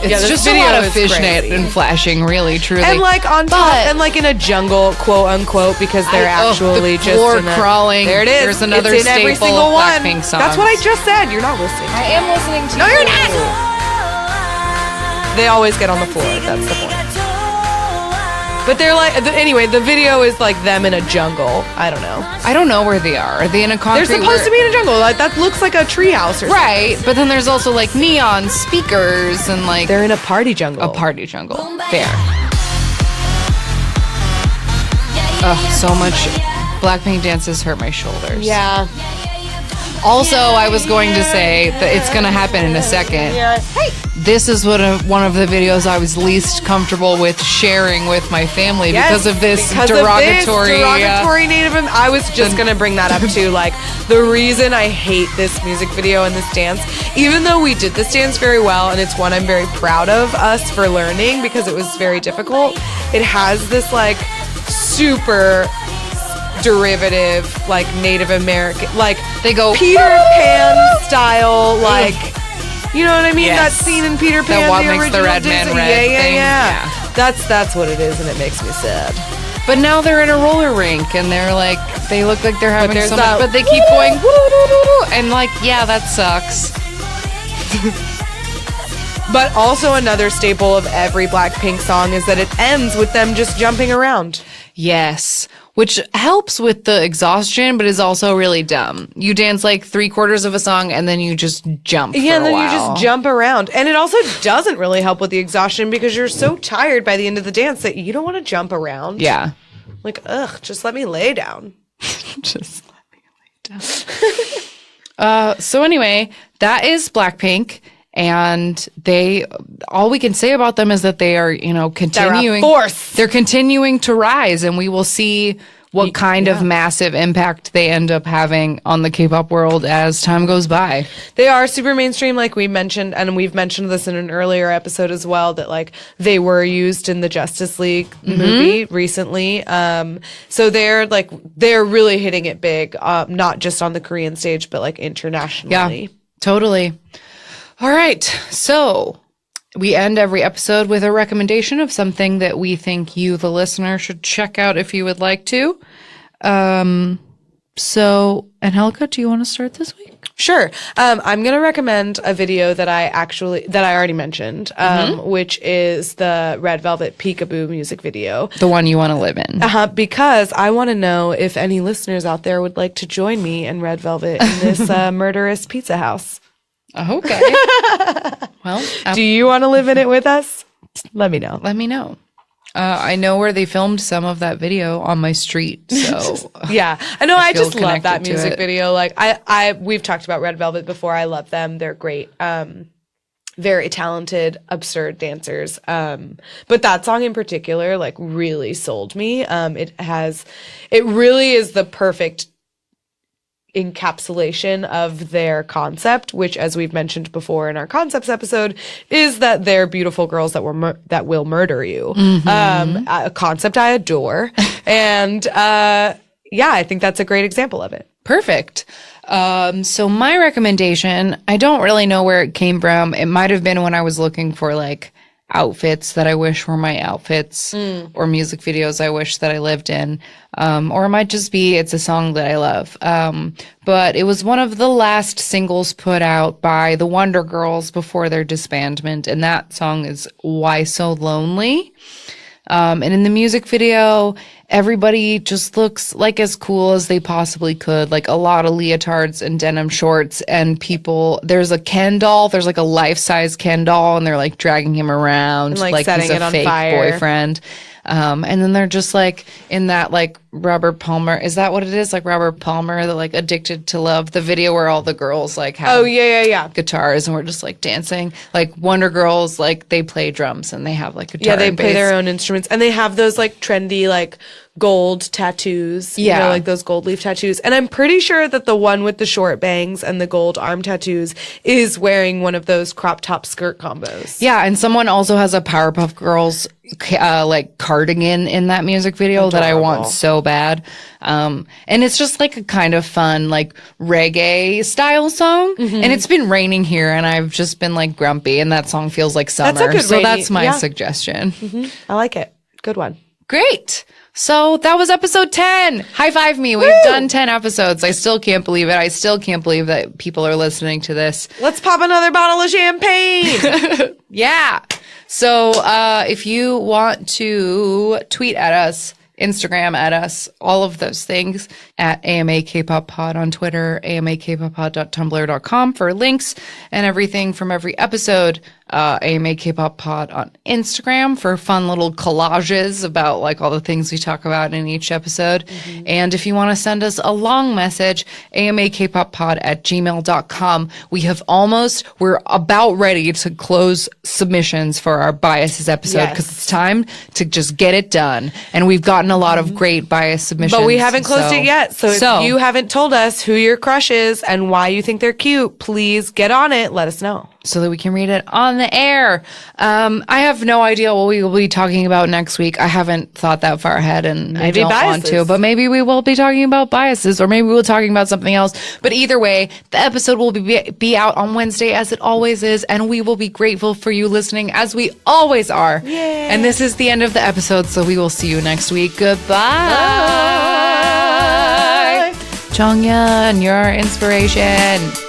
it's just a lot of fishnet and flashing, really, truly. And like on top, and like in a jungle, quote unquote, because they're actually the just floor crawling. There it is. There's another it's in staple every single of one. Blackpink songs. That's what I just said. You're not listening. I am listening to you. No, you're not. They always get on the floor. That's the point. But they're like, anyway, the video is like them in a jungle. I don't know. I don't know where they are. Are they in a concrete? They're supposed to be in a jungle. Like, that looks like a treehouse or something. Right, but then there's also like neon speakers and like... They're in a party jungle. A party jungle. Fair. So much Blackpink dances hurt my shoulders. Yeah. Also, I was going to say that it's going to happen in a second. Yeah. Hey. This is one of the videos I was least comfortable with sharing with my family because of this derogatory Native. I was just going to bring that up too. Like, the reason I hate this music video and this dance, even though we did this dance very well, and it's one I'm very proud of us for learning because it was very difficult, it has this like super derivative, like Native American, like they go Peter Pan style, like, you know what I mean? Yes. That scene in Peter Pan, that what the makes original the red Disney. man red thing. Yeah. That's what it is, and it makes me sad. But now they're in a roller rink, and they're like, they look like they're having so much, but they keep woo! going, woo, and like, yeah, that sucks. But also another staple of every Blackpink song is that it ends with them just jumping around. Yes, which helps with the exhaustion, but is also really dumb. You dance like 3/4 of a song and then you just jump for and then a while. you just jump around. And it also doesn't really help with the exhaustion because you're so tired by the end of the dance that you don't want to jump around. Yeah. Like, just let me lay down. Just let me lay down. So anyway, that is Blackpink. And all we can say about them is that they are, continuing. They're a force. They're continuing to rise, and we will see what kind of massive impact they end up having on the K-pop world as time goes by. They are super mainstream, like we mentioned, and we've mentioned this in an earlier episode as well, that like they were used in the Justice League movie recently. So they're really hitting it big, not just on the Korean stage, but like internationally. Yeah, totally. All right, so we end every episode with a recommendation of something that we think you, the listener, should check out if you would like to. So, Angelica, do you want to start this week? Sure. I'm going to recommend a video that I already mentioned, which is the Red Velvet Peekaboo music video. The one you want to live in. Because I want to know if any listeners out there would like to join me and Red Velvet in this murderous pizza house. Okay. Well, do you want to live in it with us? Let me know. Let me know. I know where they filmed some of that video on my street. So yeah, I know. I just love that music video. Like we've talked about Red Velvet before. I love them. They're great. very talented, absurd dancers. But that song in particular, like, really sold me. It really is the perfect encapsulation of their concept, which, as we've mentioned before in our concepts episode, is that they're beautiful girls that will murder you. A concept I adore. And I think that's a great example of it. Perfect. So my recommendation, I don't really know where it came from. It might have been when I was looking for like outfits that I wish were my outfits or music videos I wish that I lived in. Or it might just be it's a song that I love. But it was one of the last singles put out by the Wonder Girls before their disbandment. And that song is Why So Lonely. And in the music video, everybody just looks like as cool as they possibly could. Like a lot of leotards and denim shorts and people. There's a Ken doll. There's like a life-size Ken doll and they're like dragging him around and, like he's a fake boyfriend. And then they're just like in that like Robert Palmer. Is that what it is? Like Robert Palmer, the like Addicted to Love, the video where all the girls like have guitars and we're just like dancing. Like Wonder Girls, like they play drums and they have like guitar. Yeah, they and play bass. their own instruments and they have those like trendy like gold tattoos. You know, like those gold leaf tattoos. And I'm pretty sure that the one with the short bangs and the gold arm tattoos is wearing one of those crop top skirt combos. Yeah, and someone also has a Powerpuff Girls like cardigan in that music video that I want so bad. And it's just like a kind of fun like reggae style song. And it's been raining here and I've just been like grumpy and that song feels like summer. That's my suggestion. I like it. Good one. Great. So that was episode 10. High five me. We've done 10 episodes. I still can't believe it. I still can't believe that people are listening to this. Let's pop another bottle of champagne. Yeah. So if you want to tweet at us, Instagram at us, all of those things at AMA Kpop Pod on Twitter, amakpoppod.tumblr.com for links and everything from every episode. AMA Kpop Pod on Instagram for fun little collages about like all the things we talk about in each episode. And if you want to send us a long message, amakpoppod@gmail.com. We're about ready to close submissions for our biases episode because it's time to just get it done. And we've gotten a lot of great bias submissions. But we haven't closed it yet. So if you haven't told us who your crush is and why you think they're cute, please get on it. Let us know. So that we can read it on the air. I have no idea what we will be talking about next week. I haven't thought that far ahead and maybe I don't want to, but maybe we will be talking about biases or maybe we'll be talking about something else. But either way, the episode will be out on Wednesday as it always is. And we will be grateful for you listening as we always are. Yay. And this is the end of the episode. So we will see you next week. Goodbye. Bye. Jonghyun, your inspiration.